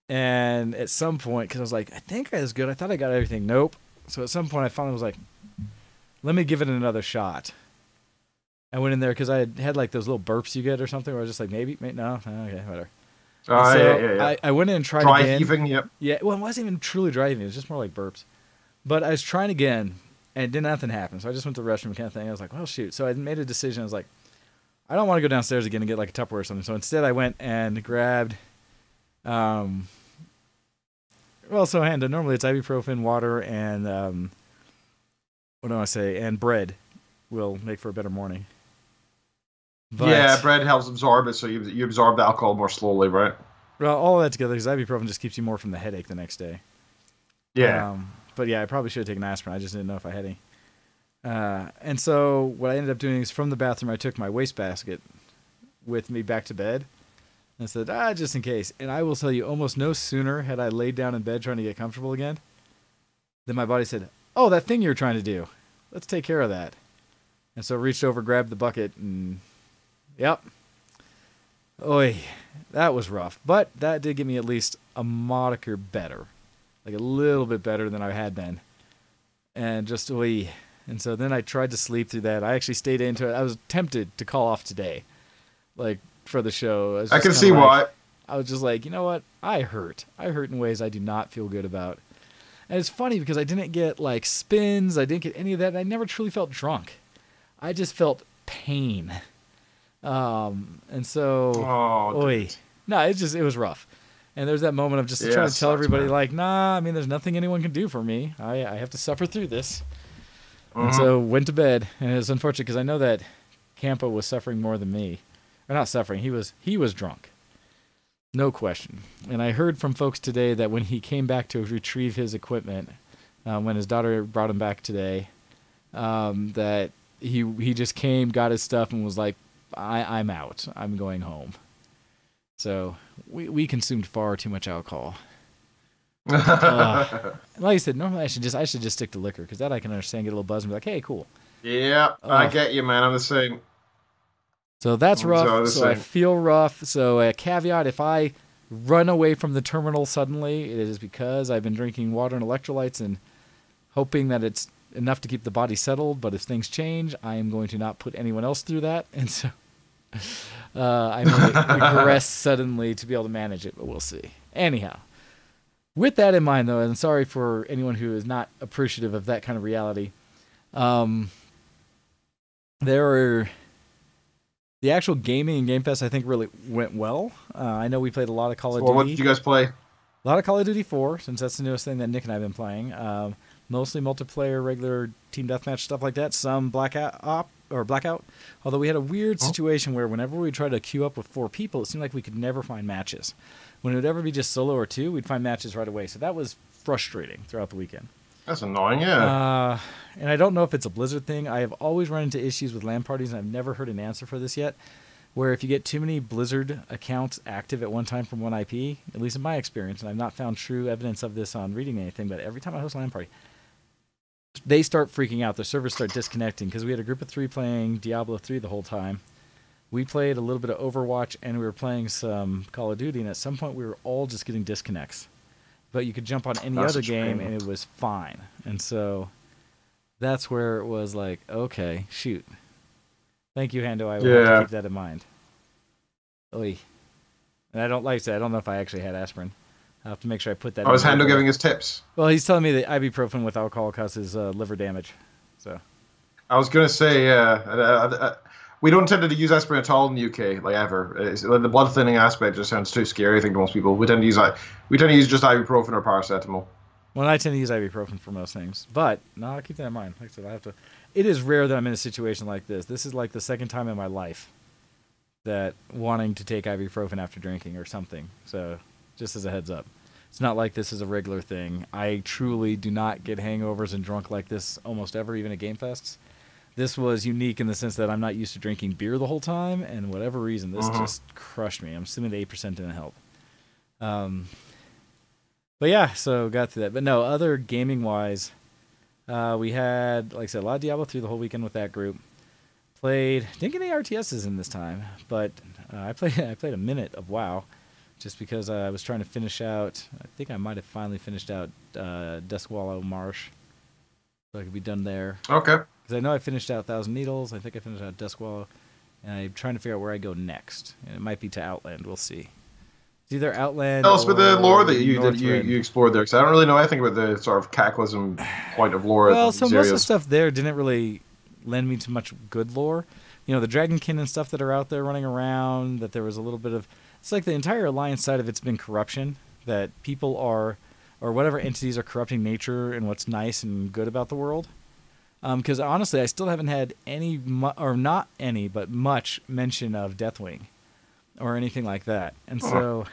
and at some point, because I was like, I think I was good. I thought I got everything. Nope. So at some point, I finally was like, let me give it another shot. I went in there because I had like those little burps you get or something, where I was just like, maybe, no, okay, whatever. I went in and tried dry again. Heaving, yep. Yeah, well, it wasn't even truly dry heaving. It was just more like burps. But I was trying again, and nothing happened. So I just went to the restroom kind of thing. I was like, well, shoot. So I made a decision. I was like, I don't want to go downstairs again and get like a Tupperware or something. So instead I went and grabbed, normally it's ibuprofen, water, and, and bread will make for a better morning. But, yeah, bread helps absorb it, so you absorb the alcohol more slowly, right? Well, all of that together, because ibuprofen just keeps you more from the headache the next day. Yeah. But yeah, I probably should have taken aspirin. I just didn't know if I had any. And so what I ended up doing is from the bathroom, I took my wastebasket with me back to bed and said, just in case. And I will tell you, almost no sooner had I laid down in bed trying to get comfortable again than my body said, oh, that thing you're trying to do, let's take care of that. And so I reached over, grabbed the bucket, and yep. Oy, that was rough. But that did give me at least a moniker better. Like a little bit better than I had been. And just, oy. And so then I tried to sleep through that. I actually stayed into it. I was tempted to call off today, like, for the show. I can see why. I was just like, you know what? I hurt. I hurt in ways I do not feel good about. And it's funny because I didn't get, like, spins. I didn't get any of that. And I never truly felt drunk. I just felt pain. And so, oy. No, it was rough. And there's that moment of just trying to tell everybody, man. Like, nah, I mean, there's nothing anyone can do for me. I have to suffer through this. And so went to bed, and it was unfortunate because I know that Campo was suffering more than me. Or not suffering, he was drunk. No question. And I heard from folks today that when he came back to retrieve his equipment, when his daughter brought him back today, that he just came, got his stuff, and was like, I'm out. I'm going home. So we consumed far too much alcohol. Like you said, normally I should just stick to liquor, because that I can understand, get a little buzz and be like, hey, cool. Yeah, I get you, man. I'm the same. So that's rough. So I feel rough. So a caveat, if I run away from the terminal suddenly, it is because I've been drinking water and electrolytes and hoping that it's enough to keep the body settled. But if things change, I am going to not put anyone else through that. And so I may regress suddenly to be able to manage it, but we'll see. Anyhow, with that in mind, though, and sorry for anyone who is not appreciative of that kind of reality, the actual gaming and Game Fest, I think, really went well. I know we played a lot of Call of Duty. What did you guys play? A lot of Call of Duty 4, since that's the newest thing that Nick and I have been playing. Mostly multiplayer, regular team deathmatch, stuff like that. Some Blackout. Although we had a weird situation where whenever we tried to queue up with 4 people, it seemed like we could never find matches. When it would ever be just solo or 2, we'd find matches right away. So that was frustrating throughout the weekend. That's annoying, yeah. And I don't know if it's a Blizzard thing. I have always run into issues with LAN parties, and I've never heard an answer for this yet, where if you get too many Blizzard accounts active at one time from one IP, at least in my experience, and I've not found true evidence of this on reading anything, but every time I host a LAN party, they start freaking out. The servers start disconnecting, because we had a group of 3 playing Diablo 3 the whole time. We played a little bit of Overwatch, and we were playing some Call of Duty, and at some point we were all just getting disconnects. But you could jump on any other game, and it was fine. And so that's where it was like, okay, shoot. Thank you, Hando. I will have to keep that in mind. Oy. And I don't know if I actually had aspirin. I'll have to make sure I put that in. Oh, is Hando giving his tips? Well, he's telling me that ibuprofen with alcohol causes liver damage. So I was going to say, we don't tend to use aspirin at all in the UK, like ever. The blood thinning aspect just sounds too scary, I think, to most people. We tend to use just ibuprofen or paracetamol. Well, I tend to use ibuprofen for most things, but no, I'll keep that in mind. Like I said, I have to. It is rare that I'm in a situation like this. This is like the second time in my life that wanting to take ibuprofen after drinking or something. So, just as a heads up, it's not like this is a regular thing. I truly do not get hangovers and drunk like this almost ever, even at Game Fests. This was unique in the sense that I'm not used to drinking beer the whole time, and whatever reason, this just crushed me. I'm assuming the 8% didn't help. But yeah, so got through that. But no, other gaming-wise, we had, like I said, a lot of Diablo 3 the whole weekend with that group. Didn't get any RTSs in this time, but I played a minute of WoW, just because I was trying to finish out. I think I might have finally finished out Duskwallow Marsh, so I could be done there. Okay. Because I know I finished out Thousand Needles. I think I finished out Duskwallow, and I'm trying to figure out where I go next. And it might be to Outland. We'll see. It's either Outland. Tell us about the lore that you explored there, because I don't really know anything about the sort of cataclysm point of lore. Well, so most of the stuff there didn't really lend me to much good lore. You know, the Dragonkin and stuff that are out there running around. That there was a little bit of. It's like the entire Alliance side of it's been corruption. That people are, or whatever entities are corrupting nature and what's nice and good about the world. Because honestly, I still haven't had any, or not any, but much mention of Deathwing or anything like that. And so,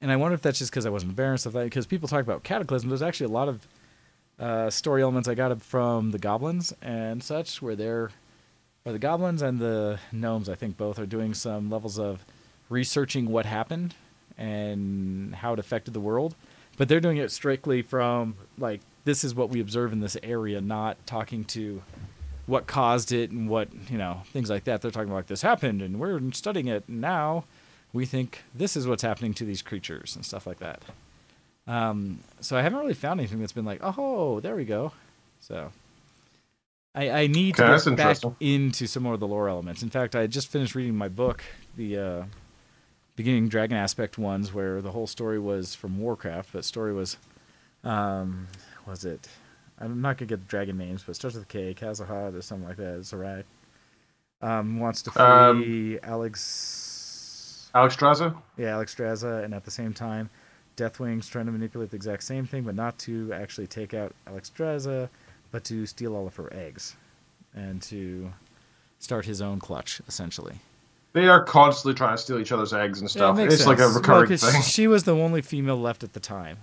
and I wonder if that's just because I wasn't aware and stuff like that. Because people talk about Cataclysm, there's actually a lot of story elements I got from the goblins and such, where the goblins and the gnomes, I think both, are doing some levels of researching what happened and how it affected the world. But they're doing it strictly from, like, this is what we observe in this area, not talking to what caused it and what, things like that. They're talking about, like, this happened and we're studying it, and now we think this is what's happening to these creatures and stuff like that. So I haven't really found anything that's been like, oh, there we go. So I need to get back into some more of the lore elements. In fact, I just finished reading my book, the Beginning Dragon Aspect ones, where the whole story was from Warcraft, but story was... was it? I'm not gonna get the dragon names, but it starts with K. Kazahad or something like that. Zarak wants to free Alexstrasza? Yeah, Alexstrasza, and at the same time, Deathwing's trying to manipulate the exact same thing, but not to actually take out Alexstrasza, but to steal all of her eggs and to start his own clutch, essentially. They are constantly trying to steal each other's eggs and stuff. Yeah, it makes it's sense. like a recurring well, thing. She was the only female left at the time.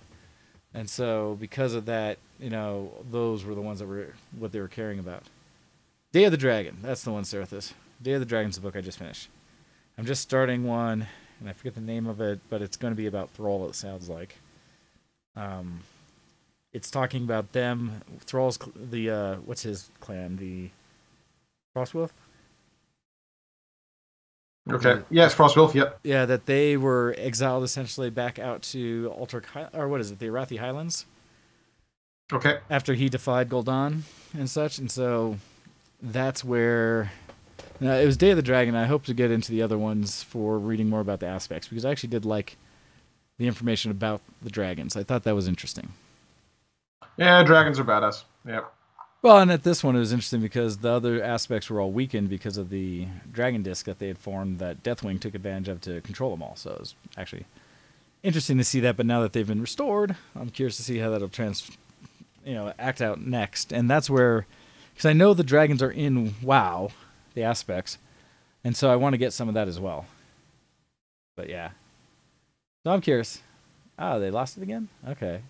And so because of that, those were the ones that were what they were caring about. Day of the Dragon. That's the one, Serathis. Day of the Dragon's the book I just finished. I'm just starting one, and I forget the name of it, but it's going to be about Thrall, it sounds like. It's talking about them. Thrall's what's his clan? The Frostwolf? Okay. Yes, Frostwolf, yep. Yeah, that they were exiled essentially back out to or what is it, the Arathi Highlands? Okay. After he defied Gul'dan and such, and so that's where it was Day of the Dragon. I hope to get into the other ones for reading more about the aspects, because I actually did like the information about the dragons. I thought that was interesting. Yeah, dragons are badass. Yep. Well, and at this one it was interesting because the other aspects were all weakened because of the dragon disc that they had formed that Deathwing took advantage of to control them all. So it was actually interesting to see that. But now that they've been restored, I'm curious to see how that'll act out next. And that's where, because I know the dragons are in WoW, the aspects, and so I want to get some of that as well. But yeah, so I'm curious. Oh, they lost it again? Okay.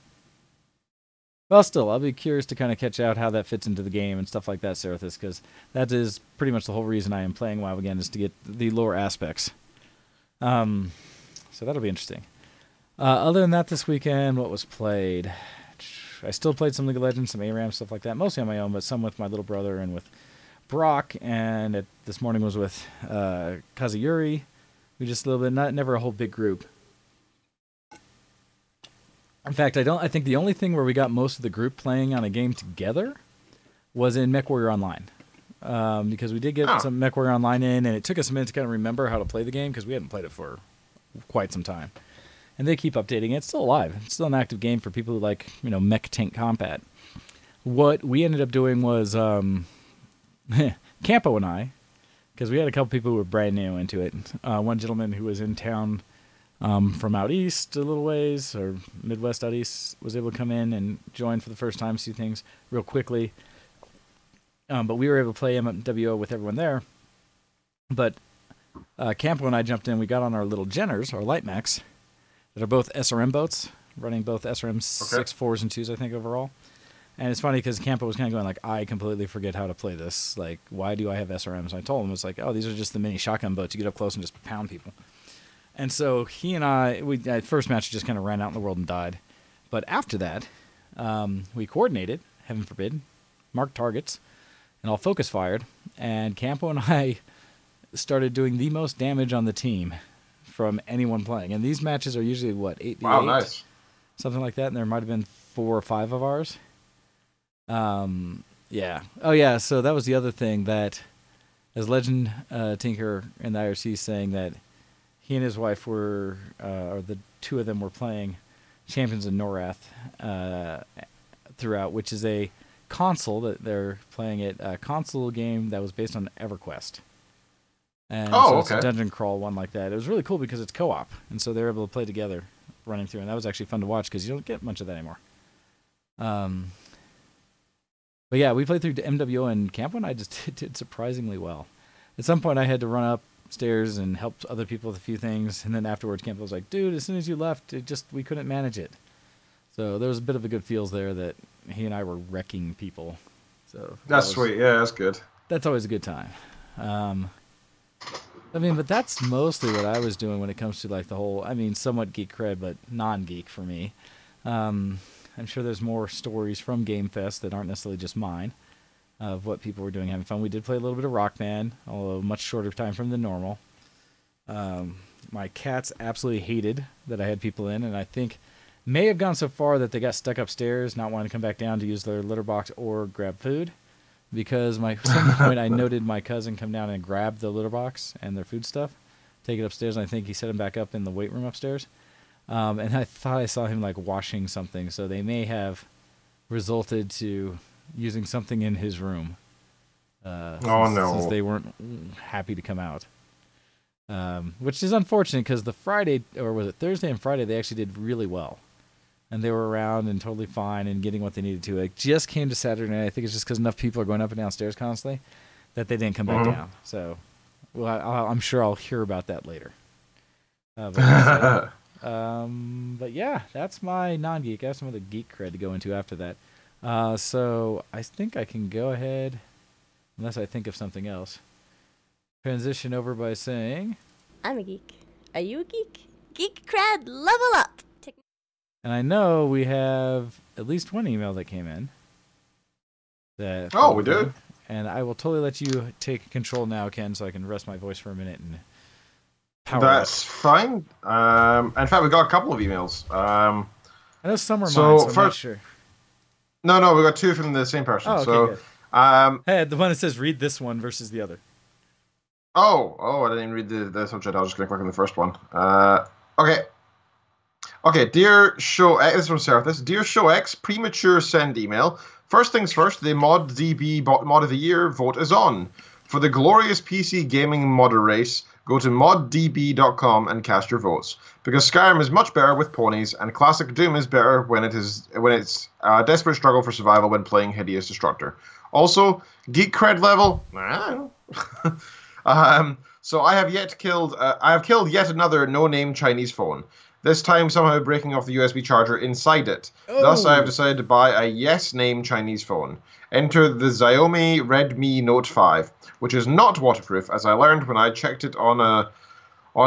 Well, still, I'll be curious to kind of catch out how that fits into the game and stuff like that, Serathis, because that is pretty much the whole reason I am playing WoW again, is to get the lore aspects. So that'll be interesting. Other than that, this weekend, what was played? I still played some League of Legends, some ARAM, stuff like that, mostly on my own, but some with my little brother and with Brock, and this morning was with Kazuyuri. We just a little bit, never a whole big group. In fact, I think the only thing where we got most of the group playing on a game together was in MechWarrior Online. Because we did get some MechWarrior Online in, and it took us a minute to kind of remember how to play the game, because we hadn't played it for quite some time. And they keep updating it. It's still alive. It's still an active game for people who like, mech tank combat. What we ended up doing was, Campo and I, because we had a couple people who were brand new into it. One gentleman who was in town from out east a little ways, or Midwest out east, was able to come in and join for the first time, see things real quickly. But we were able to play MMWO with everyone there. But Campo and I jumped in. We got on our little Jenners, our light mechs, that are both SRM boats, running both SRM 6, 4s, and 2s, I think, overall. And it's funny because Campo was kind of going like, I completely forget how to play this. Like, why do I have SRMs? And I told him, it was like, oh, these are just the mini shotgun boats. You get up close and just pound people. And so he and I, first match just kind of ran out in the world and died. But after that, we coordinated, heaven forbid, marked targets, and all focus fired. And Campo and I started doing the most damage on the team from anyone playing. And these matches are usually, 8v8? Wow, nice. Something like that. And there might have been 4 or 5 of ours. Yeah. Oh, yeah, so that was the other thing that, as Legend Tinker in the IRC saying that he and his wife were, or the two of them were playing Champions of Norath throughout, which is a console that they're playing it, a console game that was based on EverQuest. And so it's a dungeon crawl one like that. It was really cool because it's co-op, and so they're able to play together running through, and that was actually fun to watch because you don't get much of that anymore. But yeah, we played through MWO, and Campo and I just did surprisingly well. At some point, I had to run upstairs and help other people with a few things, and then afterwards, Campo was like, dude, as soon as you left, we couldn't manage it. So there was a bit of a good feels there that he and I were wrecking people. So that's sweet. Yeah, that's good. That's always a good time. But that's mostly what I was doing when it comes to like the whole, somewhat geek cred, but non-geek for me. I'm sure there's more stories from Game Fest that aren't necessarily just mine of what people were doing, having fun. We did play a little bit of Rock Band, although much shorter time from the normal. My cats absolutely hated that I had people in, and I think may have gone so far that they got stuck upstairs, not wanting to come back down to use their litter box or grab food. Because at some point I noted my cousin come down and grab the litter box and their food stuff, take it upstairs, and I think he set him back up in the weight room upstairs. And I thought I saw him like washing something, so they may have resulted to using something in his room. Since they weren't happy to come out. Which is unfortunate because the Friday, or was it Thursday and Friday, they actually did really well. and they were around and totally fine and getting what they needed to. It just came to Saturday night. I think it's just because enough people are going up and downstairs constantly that they didn't come back down. So, well, I'm sure I'll hear about that later. But yeah, that's my non-geek. I have some other geek cred to go into after that. So I think I can go ahead, unless I think of something else. Transition over by saying, I'm a geek. Are you a geek? Geek cred, level up! and I know we have at least one email that came in. We do? And I will totally let you take control now, Ken, so I can rest my voice for a minute and power That's up. fine. In fact, we got a couple of emails. I know some are mine, so I'm not sure. No, we got two from the same person. Oh, okay, so, good. Hey, the one that says read this one versus the other. Oh, I didn't read the subject. I was just going to click on the first one. Okay, dear Show X, this is from Seraphis. Dear Show X, premature send email. First things first, the ModDB Mod of the Year vote is on. For the glorious PC gaming modder race, go to moddb.com and cast your votes. Because Skyrim is much better with ponies, and classic Doom is better when it's a desperate struggle for survival when playing Hideous Destructor. Also, geek cred level, I don't know. So I have killed yet another no-name Chinese phone. This time somehow breaking off the USB charger inside it. Oh. Thus I have decided to buy a yes-name Chinese phone. Enter the Xiaomi Redmi Note 5, which is not waterproof, as I learned when I checked it on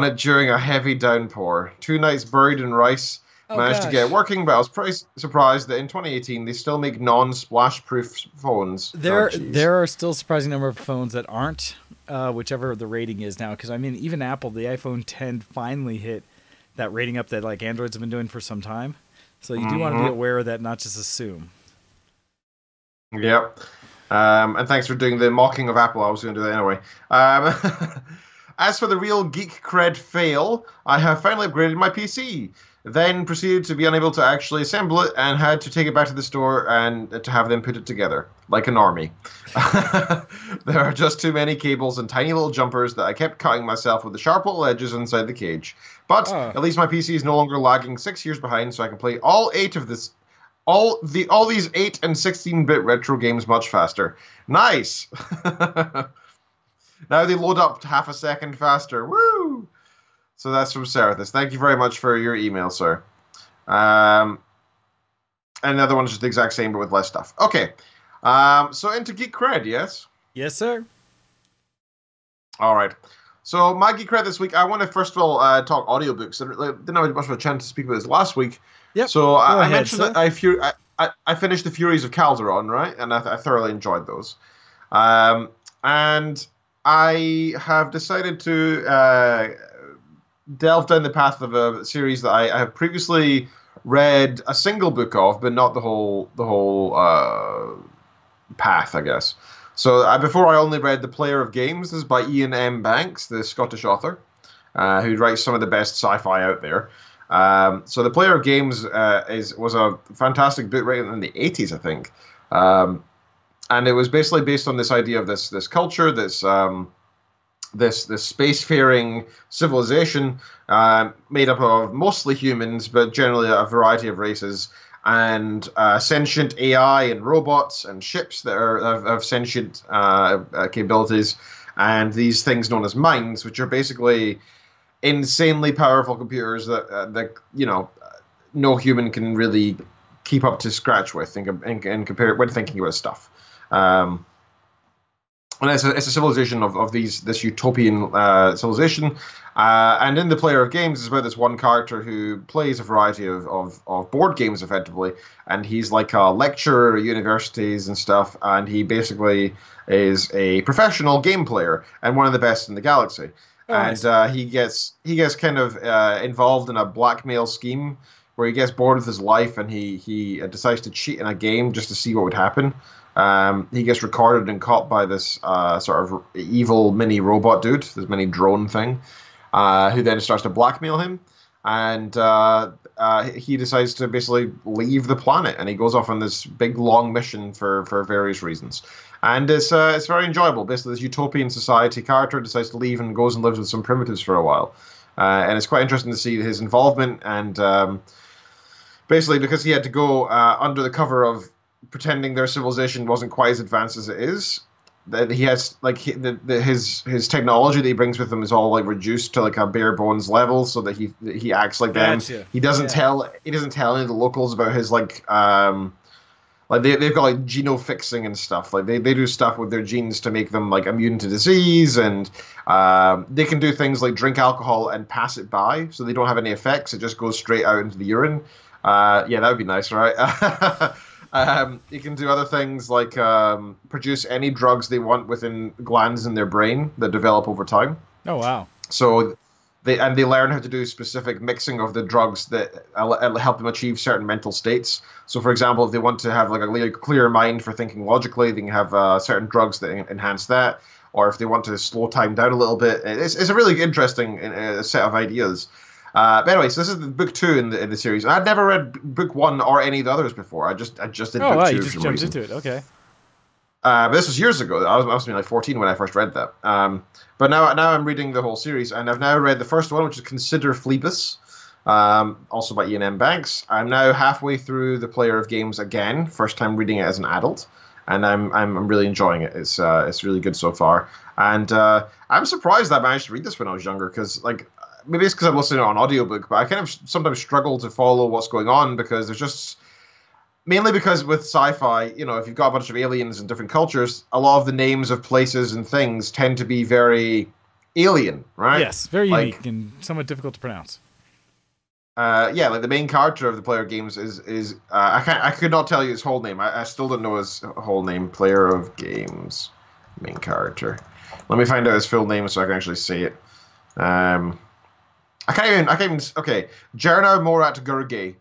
it during a heavy downpour. 2 nights buried in rice. Managed to get it working, but I was surprised that in 2018 they still make non-splash-proof phones. There are still a surprising number of phones that aren't, whichever the rating is now. Because I mean, even Apple, the iPhone 10 finally hit that rating up that like Androids have been doing for some time. So you do want to be aware of that, not just assume. Yep. And thanks for doing the mocking of Apple. I was going to do that anyway. As for the real geek cred fail, I have finally upgraded my PC. Then proceeded to be unable to actually assemble it and had to take it back to the store and to have them put it together, like an army. There are just too many cables and tiny little jumpers that I kept cutting myself with the sharp little edges inside the cage. But at least my PC is no longer lagging 6 years behind, so I can play all these 8 and 16-bit retro games much faster. Nice! Now they load up half a second faster. Woo! So that's from Serathis. Thank you very much for your email, sir. And the other one's just the exact same, but with less stuff. Okay. So into Geek Cred, yes? Yes, sir. All right. So my Geek Cred this week, I want to first of all talk audiobooks. I didn't have much of a chance to speak about this last week. Yep. So I mentioned that I finished The Furies of Calderon, right? And I thoroughly enjoyed those. And I have decided to delve down the path of a series that I have previously read a single book of, but not the whole path, I guess. So before I only read The Player of Games. This is by Ian M. Banks, the Scottish author, who writes some of the best sci-fi out there. So The Player of Games was a fantastic book written in the 80s, I think. And it was basically based on this idea of this culture, this spacefaring civilization made up of mostly humans, but generally a variety of races, and sentient AI and robots and ships that have sentient capabilities, and these things known as minds, which are basically insanely powerful computers that no human can really keep up to scratch with and compare when thinking about stuff. And it's a civilization of this utopian civilization. And in The Player of Games, it's about this one character who plays a variety of board games, effectively. And he's like a lecturer at universities and stuff. And he basically is a professional game player and one of the best in the galaxy. Oh, and nice. He gets kind of involved in a blackmail scheme where he gets bored with his life and he decides to cheat in a game just to see what would happen. He gets recorded and caught by this sort of evil mini robot dude, this mini drone thing, who then starts to blackmail him, and he decides to basically leave the planet, and he goes off on this big long mission for various reasons, and it's very enjoyable. Basically, this utopian society character decides to leave and goes and lives with some primitives for a while, and it's quite interesting to see his involvement and. basically because he had to go under the cover of pretending their civilization wasn't quite as advanced as it is. That he has like his technology that he brings with him is all like reduced to like a bare bones level, so that he acts like them. He doesn't tell any of the locals about his like they've got like geno fixing and stuff. Like they do stuff with their genes to make them like immune to disease, and they can do things like drink alcohol and pass it by, so they don't have any effects. It just goes straight out into the urine. Yeah, that would be nice, right? You can do other things like produce any drugs they want within glands in their brain that develop over time. Oh, wow. So they learn how to do specific mixing of the drugs that help them achieve certain mental states. So, for example, if they want to have like a clearer mind for thinking logically, they can have certain drugs that enhance that. Or if they want to slow time down a little bit, it's a really interesting set of ideas. But anyway, so this is book 2 in the series. I'd never read book 1 or any of the others before. I just did book 2. Oh, wow, you just jumped into it. Okay. But this was years ago. I must have been like 14 when I first read that. But now I'm reading the whole series, and I've now read the first one, which is Consider Phlebas, also by Ian M. Banks. I'm now halfway through The Player of Games again, first time reading it as an adult, and I'm really enjoying it. It's really good so far, and I'm surprised that I managed to read this when I was younger, because like. Maybe it's because I'm listening to it on audiobook, but I kind of sometimes struggle to follow what's going on because there's just... Mainly because with sci-fi, you know, if you've got a bunch of aliens in different cultures, a lot of the names of places and things tend to be very alien, right? Yes, very unique and somewhat difficult to pronounce. Yeah, like the main character of The Player of Games is I could not tell you his whole name. I still don't know his whole name. Player of Games, main character. Let me find out his full name so I can actually say it. I can't even. Okay, Jernau Morat Gurgay,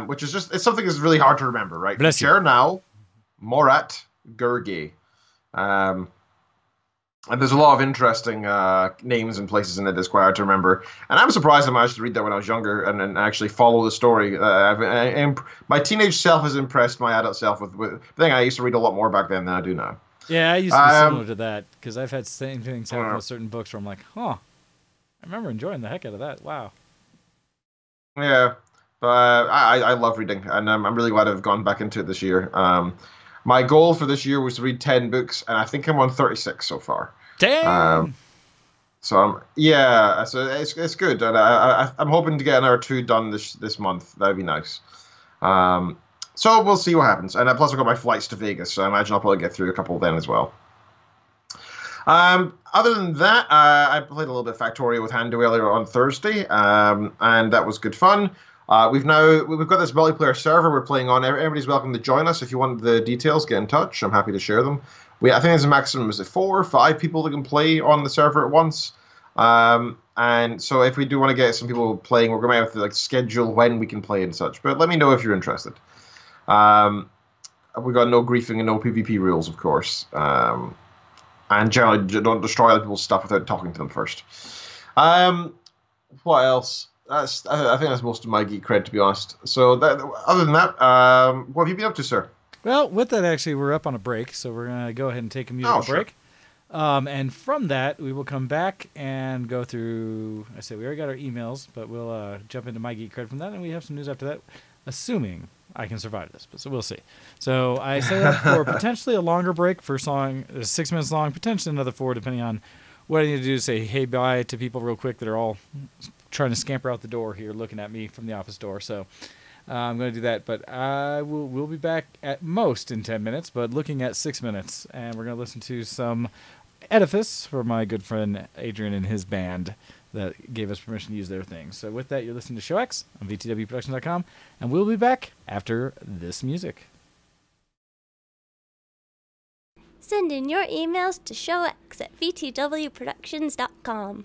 which is it's something that's really hard to remember, right? Jernau Morat Gurgay, and there's a lot of interesting names and places in it that's quite hard to remember. And I'm surprised I managed to read that when I was younger and actually follow the story. My teenage self has impressed my adult self with. I think I used to read a lot more back then than I do now. Yeah, I used to be similar to that because I've had same things happen with certain books where I'm like, huh. I remember enjoying the heck out of that. Wow. Yeah, but I love reading, and I'm really glad I've gone back into it this year. My goal for this year was to read 10 books, and I think I'm on 36 so far. Damn! So it's good, and I'm hoping to get another 2 done this month. That'd be nice. So we'll see what happens. And plus I've got my flights to Vegas, so I imagine I'll probably get through a couple then as well. Other than that, I played a little bit of Factorio with Hando earlier on Thursday, and that was good fun. We've got this multiplayer server we're playing on. Everybody's welcome to join us. If you want the details, get in touch. I'm happy to share them. I think there's a maximum of 4 or 5 people that can play on the server at once. And so if we do want to get some people playing, we're going to have to schedule when we can play and such. But let me know if you're interested. We've got no griefing and no PvP rules, of course. And generally, don't destroy other people's stuff without talking to them first. What else? I think that's most of my geek cred, to be honest. So, other than that, what have you been up to, sir? Well, with that, actually, we're up on a break, so we're going to go ahead and take a musical break. And from that, we will come back and go through... I said we already got our emails, but we'll jump into my geek cred from that, and we have some news after that, assuming I can survive this, but so we'll see. So I set up for potentially a longer break for song, 6 minutes long, potentially another 4, depending on what I need to do to say hey bye to people real quick that are all trying to scamper out the door here, looking at me from the office door. So I'm going to do that, but we'll be back at most in 10 minutes, but looking at 6 minutes, and we're going to listen to some Edifice for my good friend Adrian and his band that gave us permission to use their thing. So with that, you're listening to Show X on VTWProductions.com, and we'll be back after this music. Send in your emails to showx@vtwproductions.com.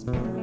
Memories.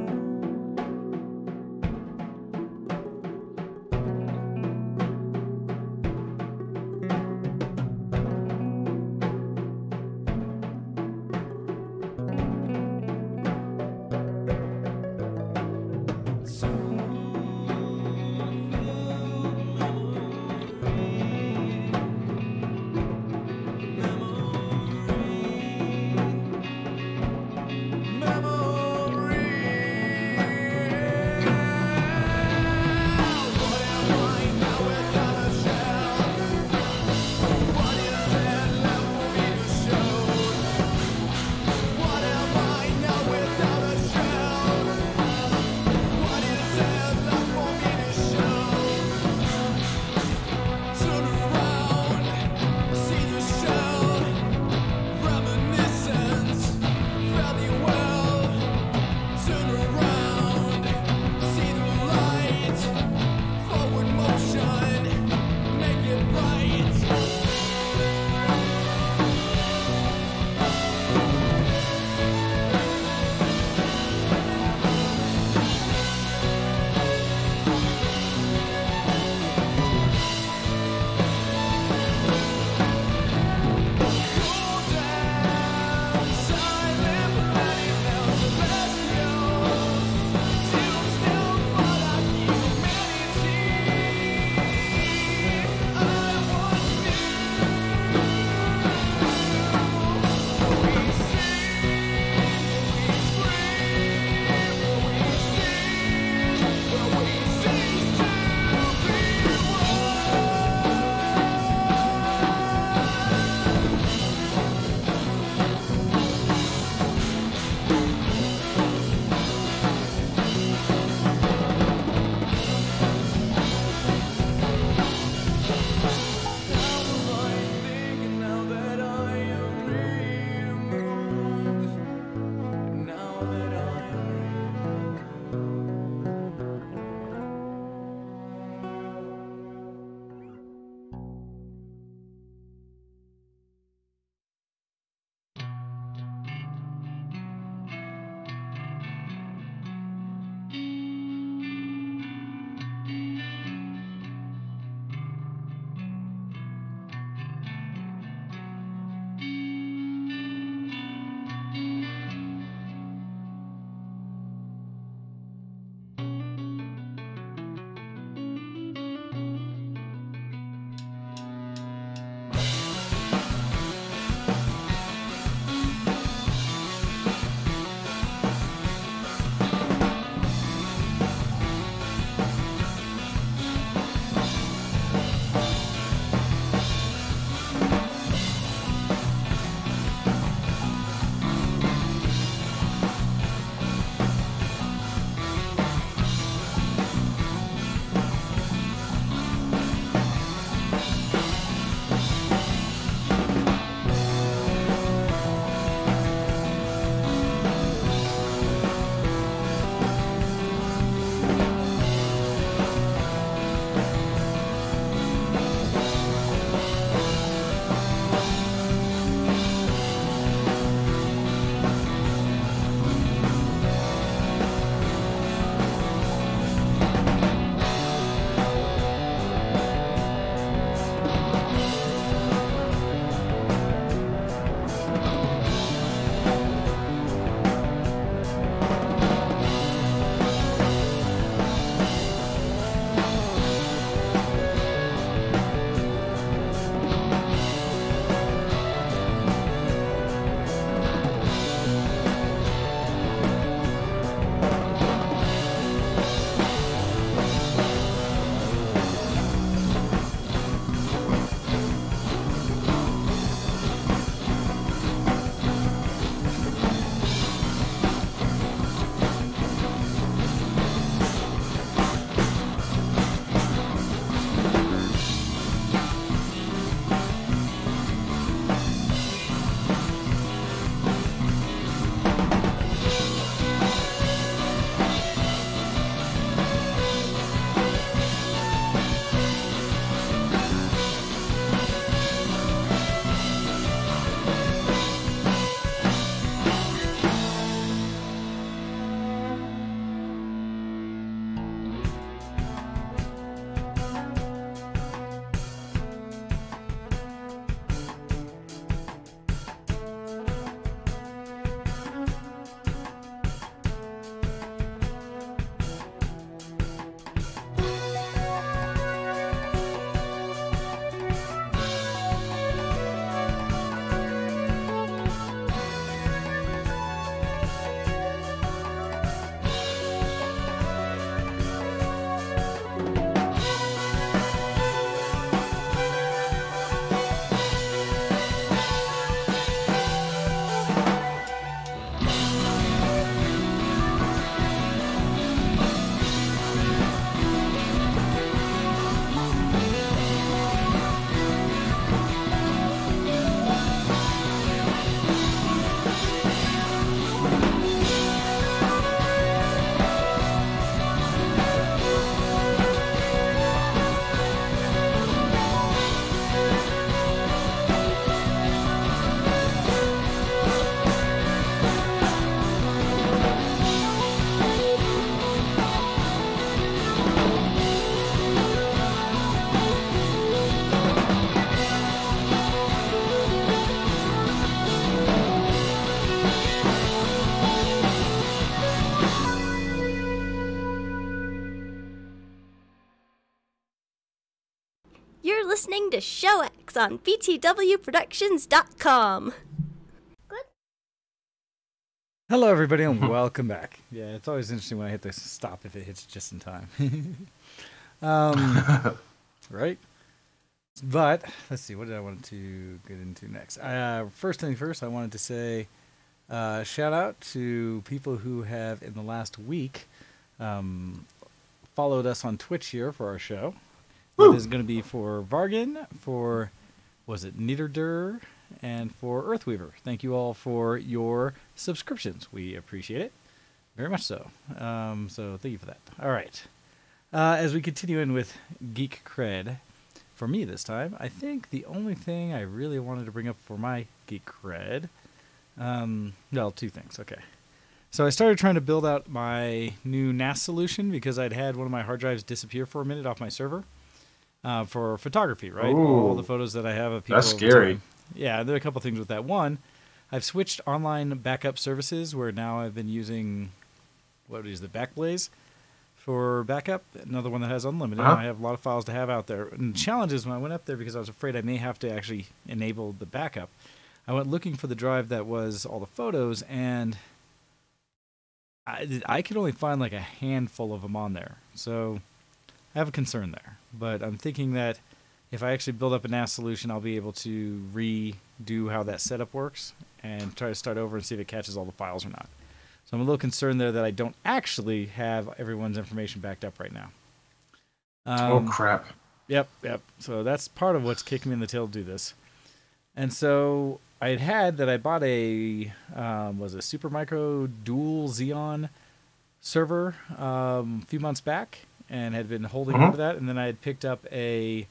listening to ShowX on btwproductions.com. Hello, everybody, and welcome back. Yeah, it's always interesting when I hit the stop if it hits just in time. Right? But, let's see, what did I want to get into next? First thing first, I wanted to say shout out to people who have, in the last week, followed us on Twitch here for our show. It is going to be for Vargan, for, was it Niederdur, and for Earthweaver. Thank you all for your subscriptions. We appreciate it very much so. So thank you for that. All right. As we continue in with Geek Cred, for me this time, I think the only thing I really wanted to bring up for my Geek Cred, well, two things. Okay. So I started trying to build out my new NAS solution because I'd had one of my hard drives disappear for a minute off my server for photography, right? Ooh, all the photos that I have of people. that's scary. Yeah, there are a couple things with that. One, I've switched online backup services where now I've been using, what is the Backblaze for backup, another one that has unlimited. I have a lot of files to have out there. And the challenge is when I went up there, because I was afraid I may have to actually enable the backup, I went looking for the drive that was all the photos, and I could only find like a handful of them on there. So I have a concern there. But I'm thinking that if I actually build up a NAS solution, I'll be able to redo how that setup works and try to start over and see if it catches all the files or not. So I'm a little concerned there that I don't actually have everyone's information backed up right now. Oh, crap. Yep. So that's part of what's kicking me in the tail to do this. And so I bought a Supermicro Dual Xeon server a few months back and had been holding on to that. And then I had picked up a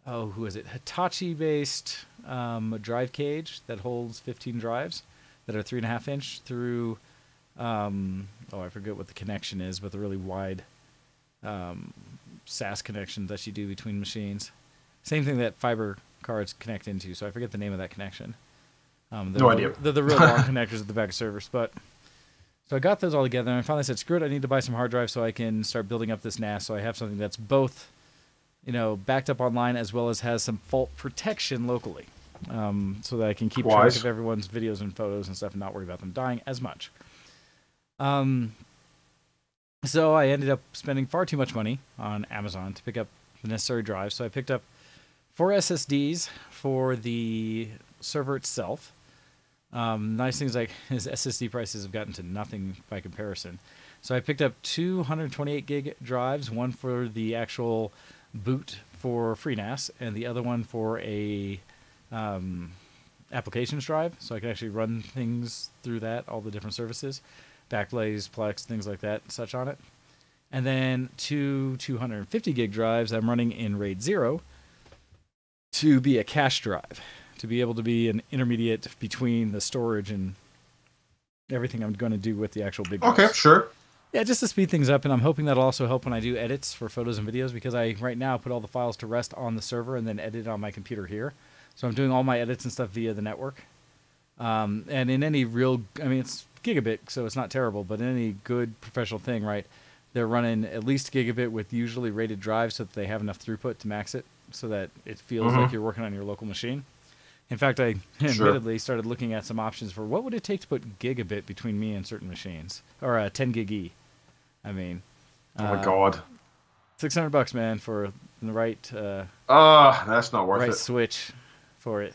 Hitachi-based drive cage that holds 15 drives that are 3.5 inch through, I forget what the connection is, but the really wide SAS connection that you do between machines. Same thing that fiber cards connect into, so I forget the name of that connection. No idea. They're the real long connectors at the back of servers. So I got those all together, and I finally said, screw it, I need to buy some hard drives so I can start building up this NAS so I have something that's both backed up online as well as has some fault protection locally, so that I can keep track of everyone's videos and photos and stuff and not worry about them dying as much. So I ended up spending far too much money on Amazon to pick up the necessary drives. So I picked up 4 SSDs for the server itself. Nice things like his SSD prices have gotten to nothing by comparison. So I picked up 228 gig drives, one for the actual boot for FreeNAS and the other one for a applications drive, so I can actually run things through that, all the different services, Backblaze, Plex, things like that, such on it. And then 250 gig drives I'm running in RAID 0 to be a cache drive, to be able to be an intermediate between the storage and everything I'm going to do with the actual big drives. Okay, sure. Yeah, just to speed things up, and I'm hoping that'll also help when I do edits for photos and videos, because I right now put all the files to rest on the server and then edit on my computer here. So I'm doing all my edits and stuff via the network. And in any it's gigabit, so it's not terrible, but in any good professional thing, right, they're running at least gigabit with usually rated drives so that they have enough throughput to max it, so that it feels like you're working on your local machine. In fact, I admittedly started looking at some options for what would it take to put gigabit between me and certain machines, or 10 gig E. I mean, oh my God, $600, man, for the right. That's not worth it. Right switch for it.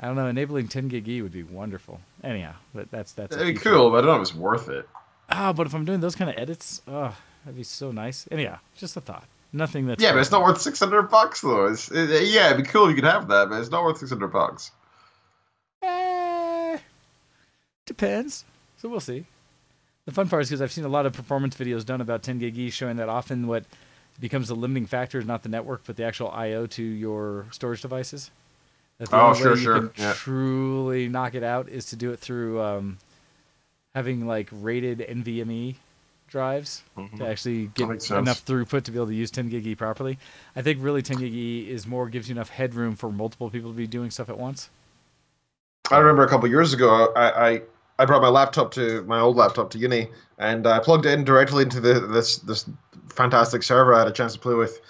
I don't know. Enabling 10 gig E would be wonderful. Anyhow, but that's. It'd be cool, but I don't know if it's worth it. But if I'm doing those kind of edits, that'd be so nice. Anyhow, just a thought. Nothing that's. Yeah, but it's not worth $600 though. It'd be cool if you could have that, but it's not worth $600. Depends. So we'll see. The fun part is because I've seen a lot of performance videos done about 10 gig E showing that often what becomes the limiting factor is not the network, but the actual I/O to your storage devices. That the only way you can truly knock it out is to do it through having like rated NVMe drives to actually get enough throughput to be able to use 10 gig E properly. I think really 10 gig E gives you enough headroom for multiple people to be doing stuff at once. I remember a couple of years ago, I brought my old laptop to uni, and I plugged it in directly into this fantastic server I had a chance to play with,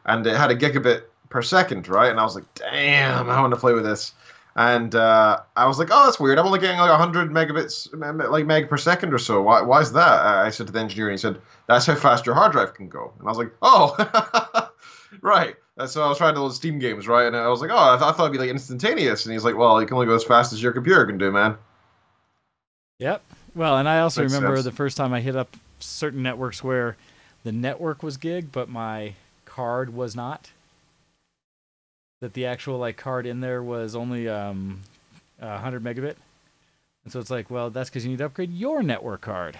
and it had a gigabit per second, right? And I was like, damn, I want to play with this. And I was like, oh, that's weird. I'm only getting like 100 megabits, like meg per second or so. Why is that? I said to the engineer, and he said, that's how fast your hard drive can go. And I was like, oh, right. So I was trying to load Steam games, right? And I was like, oh, I thought it'd be like instantaneous. And he's like, well, you can only go as fast as your computer can do, man. Yep. Well, and I also Makes remember sense. the first time I hit up certain networks where the network was gig, but my card was not. That the actual like card in there was only 100 megabit. And so it's like, well, that's because you need to upgrade your network card.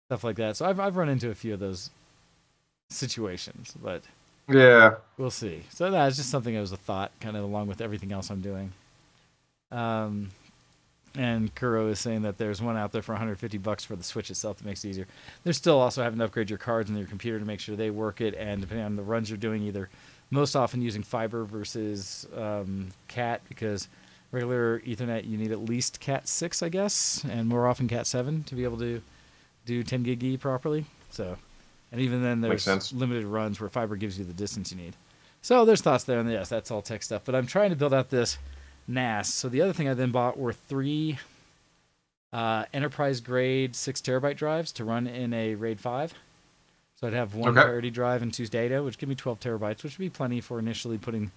Stuff like that. So I've run into a few of those situations, but Yeah. we'll see. So that's just something that was a thought, kind of along with everything else I'm doing. And Kuro is saying that there's one out there for $150 for the Switch itself that makes it easier. There's still also having to upgrade your cards in your computer to make sure they work it, and depending on the runs you're doing, either most often using fiber versus CAT, because regular Ethernet you need at least CAT 6, I guess, and more often CAT 7 to be able to do 10 gig E properly. So, and even then Makes there's sense. limited runs where fiber gives you the distance you need. So there's thoughts there, and yes, that's all tech stuff. But I'm trying to build out this NAS. So the other thing I then bought were 3 enterprise grade 6 terabyte drives to run in a RAID 5. So I'd have one Okay. parity drive and 2 data, which give me 12 terabytes, which would be plenty for initially putting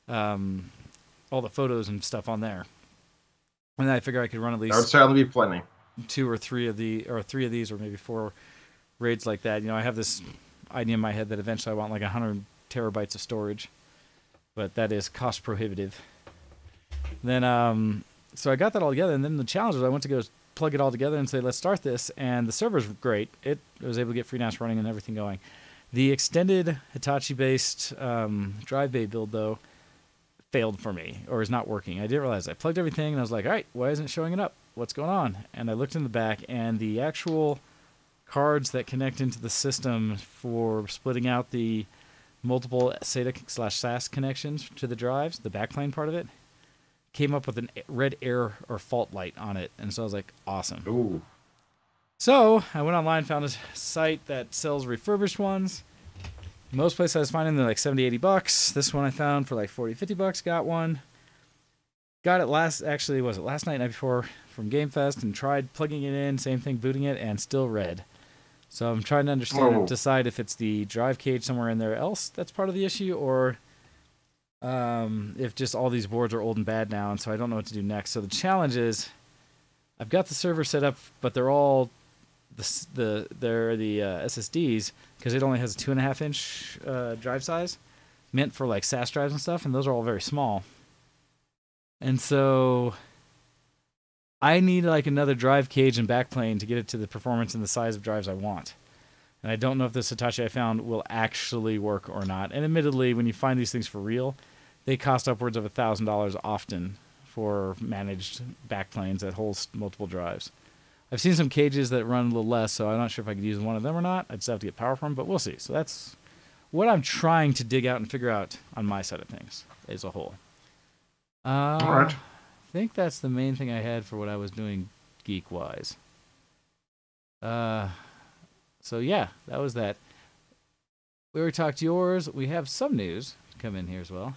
all the photos and stuff on there. And then I figure I could run at That would least certainly be plenty. 2 or 3 of these, or maybe 4 RAIDs like that. You know, I have this idea in my head that eventually I want like 100 terabytes of storage, but that is cost prohibitive. Then, so I got that all together, and then the challenge was I went to go plug it all together and say, let's start this, and the server's great. It was able to get FreeNAS running and everything going. The extended Hitachi-based drive bay build, though, failed for me, or is not working. I didn't realize. I plugged everything, and I was like, all right, why isn't it showing it up? What's going on? And I looked in the back, and the actual cards that connect into the system for splitting out the multiple SATA/SAS connections to the drives, the backplane part of it, came up with a red error or fault light on it. And so I was like, awesome. Ooh. So I went online, found a site that sells refurbished ones. Most places I was finding they're like $70-$80. This one I found for like $40-$50. Got one. Got it last night before from Game Fest, and tried plugging it in, same thing, booting it, and still red. So I'm trying to understand and decide if it's the drive cage somewhere in there else that's part of the issue, or if just all these boards are old and bad now, and so I don't know what to do next. So the challenge is, I've got the server set up, but they're all the SSDs, because it only has a 2.5-inch drive size, meant for like SAS drives and stuff, and those are all very small. And so I need like another drive cage and backplane to get it to the performance and the size of drives I want. And I don't know if this Hitachi I found will actually work or not. And admittedly, when you find these things for real, they cost upwards of $1,000 often for managed backplanes that hold multiple drives. I've seen some cages that run a little less, so I'm not sure if I could use one of them or not. I'd just have to get power from them, but we'll see. So that's what I'm trying to dig out and figure out on my side of things as a whole. All right. I think that's the main thing I had for what I was doing geek-wise. So yeah, that was that. We already talked yours. We have some news come in here as well.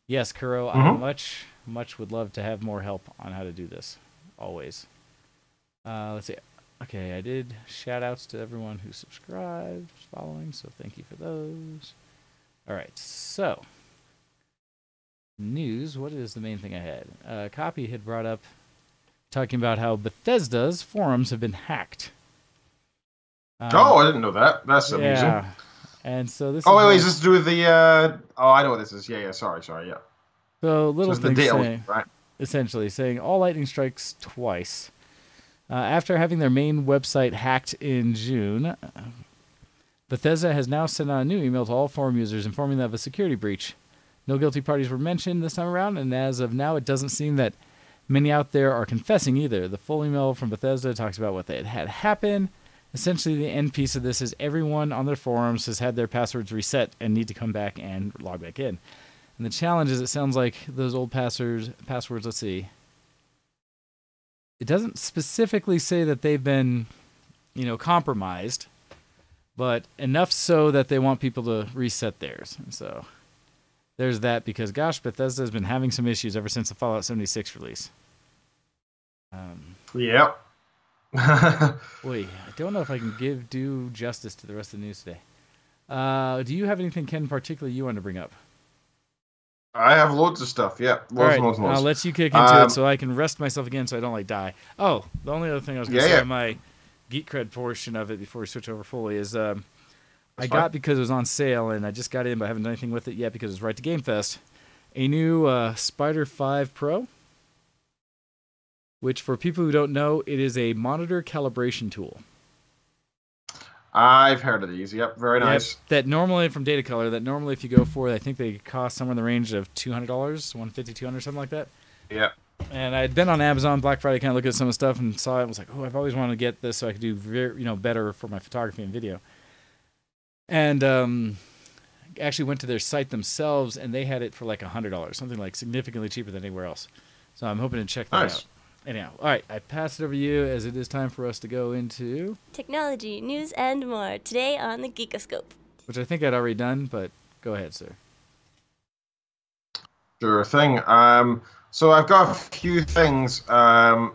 Yes, Kuro, I much would love to have more help on how to do this. Always. Let's see. Okay, I did shout-outs to everyone who subscribed, following, so thank you for those. All right, so news. What is the main thing I had? Copy had brought up talking about how Bethesda's forums have been hacked. Oh, I didn't know that. That's amusing. Yeah. And so this Oh, is wait, is this to do with the... Oh, I know what this is. Yeah, sorry, yeah. so little it's the thing deal, saying, right? essentially saying all lightning strikes twice. After having their main website hacked in June, Bethesda has now sent out a new email to all forum users informing them of a security breach. No guilty parties were mentioned this time around, and as of now, it doesn't seem that many out there are confessing either. The full email from Bethesda talks about what had happen. Essentially, the end piece of this is everyone on their forums has had their passwords reset and need to come back and log back in. And the challenge is, it sounds like those old passwords, let's see. It doesn't specifically say that they've been, compromised, but enough so that they want people to reset theirs. And so there's that, because gosh, Bethesda's been having some issues ever since the Fallout 76 release. Yep. Wait, I don't know if I can do justice to the rest of the news today. Do you have anything, Ken, particularly you want to bring up? I have loads of stuff. Yeah, loads. I'll let you kick into it so I can rest myself again, so I don't die. Oh, the only other thing I was going to say on my Geek Cred portion of it before we switch over fully is I got, because it was on sale and I just got in, but I haven't done anything with it yet because it's right to Game Fest, a new Spider 5 Pro, which, for people who don't know, it is a monitor calibration tool. I've heard of these. Yep, very nice. That normally, from Data Color, that normally if you go for it, I think they cost somewhere in the range of $200, $150, $200, something like that. Yeah. And I'd been on Amazon Black Friday, kind of looked at some of the stuff and saw it and was like, oh, I've always wanted to get this so I could do better for my photography and video. And actually went to their site themselves, and they had it for like $100, something like significantly cheaper than anywhere else. So I'm hoping to check that out. Anyhow, all right, I pass it over to you, as it is time for us to go into technology, news, and more today on the Geekoscope. Which I think I'd already done, but go ahead, sir. Sure thing. So I've got a few things to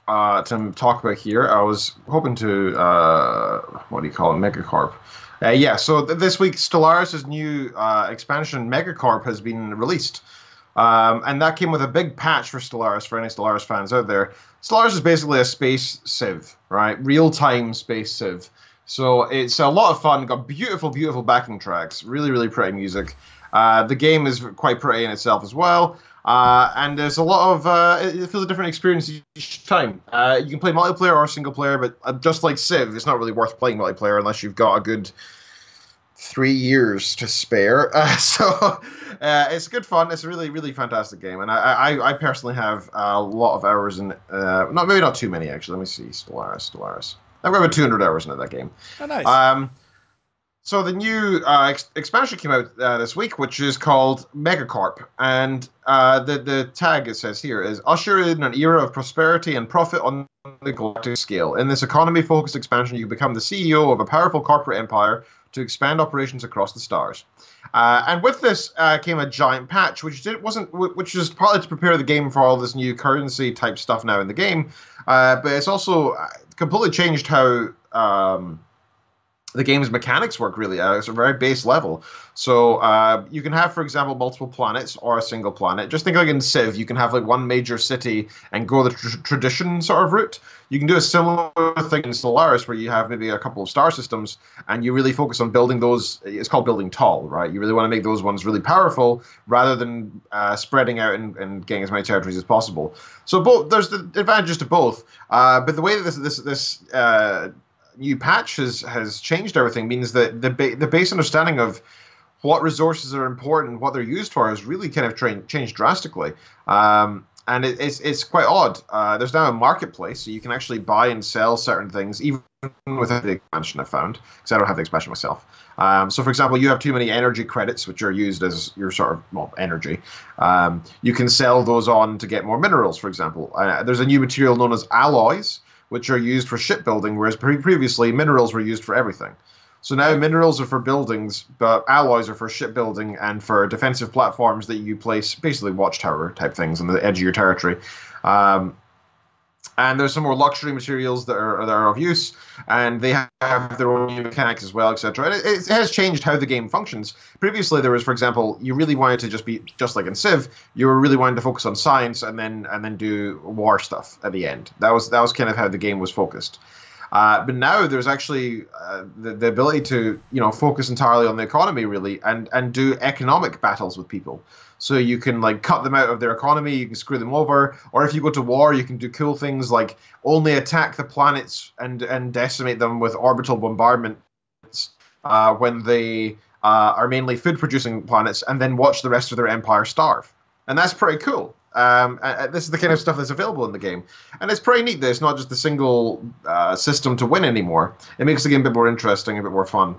talk about here. I was hoping to, what do you call it, Megacorp. So this week, Stellaris' new expansion, Megacorp, has been released. And that came with a big patch for Stellaris, for any Stellaris fans out there. Stellaris is basically a space civ, right? Real-time space civ. So it's a lot of fun. Got beautiful, beautiful backing tracks. Really, really pretty music. The game is quite pretty in itself as well. And there's a lot of... it feels a different experience each time. You can play multiplayer or single player, but just like Civ, it's not really worth playing multiplayer unless you've got a good 3 years to spare. It's good fun. It's a really, really fantastic game. And I personally have a lot of hours in... maybe not too many, actually. Let me see. Stellaris. I've got about 200 hours into that game. Oh, nice. So the new expansion came out this week, which is called Megacorp. And the tag it says here is, usher in an era of prosperity and profit on the galactic scale. In this economy-focused expansion, you become the CEO of a powerful corporate empire to expand operations across the stars. And with this came a giant patch, which is partly to prepare the game for all this new currency type stuff now in the game, but it's also completely changed how the game's mechanics work, really. It's a very base level. So you can have, for example, multiple planets or a single planet. Just think like in Civ, you can have like one major city and go the tradition sort of route. You can do a similar thing in Stellaris, where you have maybe a couple of star systems and you really focus on building those. It's called building tall, right? You really want to make those ones really powerful rather than spreading out and getting as many territories as possible. So there's the advantages to both. But the way that this new patch has changed everything means that the base understanding of what resources are important, what they're used for, has really kind of changed drastically. And it's quite odd. There's now a marketplace, so you can actually buy and sell certain things, even without the expansion, I found, because I don't have the expansion myself. So, for example, you have too many energy credits, which are used as your sort of, energy. You can sell those on to get more minerals, for example. There's a new material known as alloys, which are used for shipbuilding, whereas previously minerals were used for everything. So now minerals are for buildings, but alloys are for shipbuilding and for defensive platforms that you place, basically watchtower type things on the edge of your territory. And there's some more luxury materials that are of use, and they have their own mechanics as well, etc. And it has changed how the game functions. Previously, there was, for example, you really wanted to just be just like in Civ. You were really wanting to focus on science and then do war stuff at the end. That was kind of how the game was focused. But now there's actually the ability to focus entirely on the economy, really, and do economic battles with people. So you can like cut them out of their economy, you can screw them over, or if you go to war, you can do cool things like only attack the planets and decimate them with orbital bombardments when they are mainly food-producing planets, and then watch the rest of their empire starve. And that's pretty cool. This is the kind of stuff that's available in the game. And it's pretty neat that it's not just a single system to win anymore. It makes the game a bit more interesting, a bit more fun.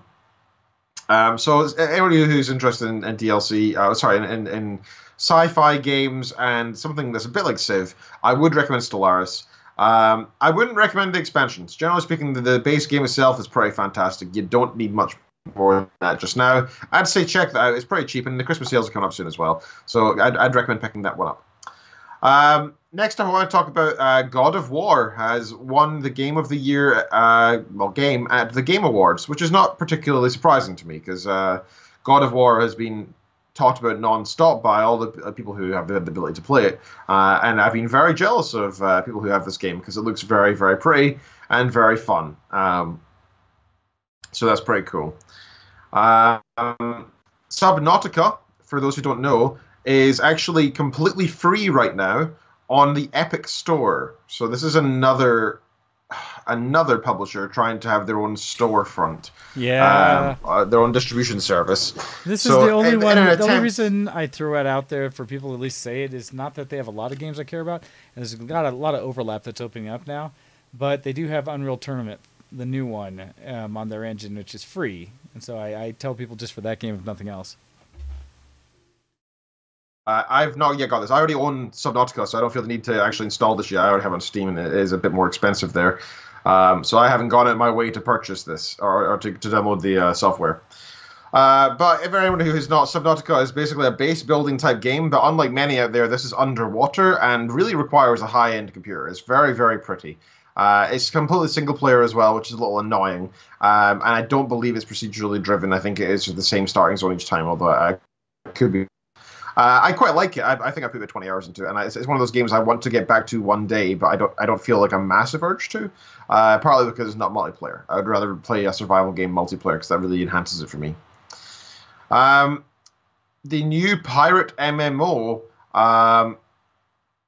So anybody who's interested in DLC, in sci-fi games and something that's a bit like Civ, I would recommend Stellaris. I wouldn't recommend the expansions. Generally speaking, the base game itself is pretty fantastic. You don't need much more than that just now. I'd say check that out. It's pretty cheap, and the Christmas sales are coming up soon as well. So I'd recommend picking that one up. Next up, I want to talk about God of War has won the Game of the Year game at the Game Awards, which is not particularly surprising to me because God of War has been talked about non-stop by all the people who have the ability to play it, and I've been very jealous of people who have this game because it looks very, very pretty and very fun. So that's pretty cool. Subnautica, for those who don't know, is actually completely free right now on the Epic Store. So this is another publisher trying to have their own storefront, their own distribution service. This is the only one. The only reason I threw it out there for people to at least say it is not that they have a lot of games I care about, and there's got a lot of overlap that's opening up now, but they do have Unreal Tournament, the new one, on their engine, which is free, and so I tell people just for that game, if nothing else. I've not yet got this. I already own Subnautica, so I don't feel the need to actually install this yet. I already have it on Steam, and it is a bit more expensive there. So I haven't gone out my way to purchase this or to download the software. But if anyone who is not, Subnautica is basically a base building type game, but unlike many out there, this is underwater and really requires a high-end computer. It's very, very pretty. It's completely single player as well, which is a little annoying. And I don't believe it's procedurally driven. I think it is the same starting zone each time, although I could be. I quite like it. I think I put about 20 hours into it, and it's one of those games I want to get back to one day, but I don't feel like a massive urge to. Partly because it's not multiplayer. I would rather play a survival game multiplayer because that really enhances it for me. The new pirate MMO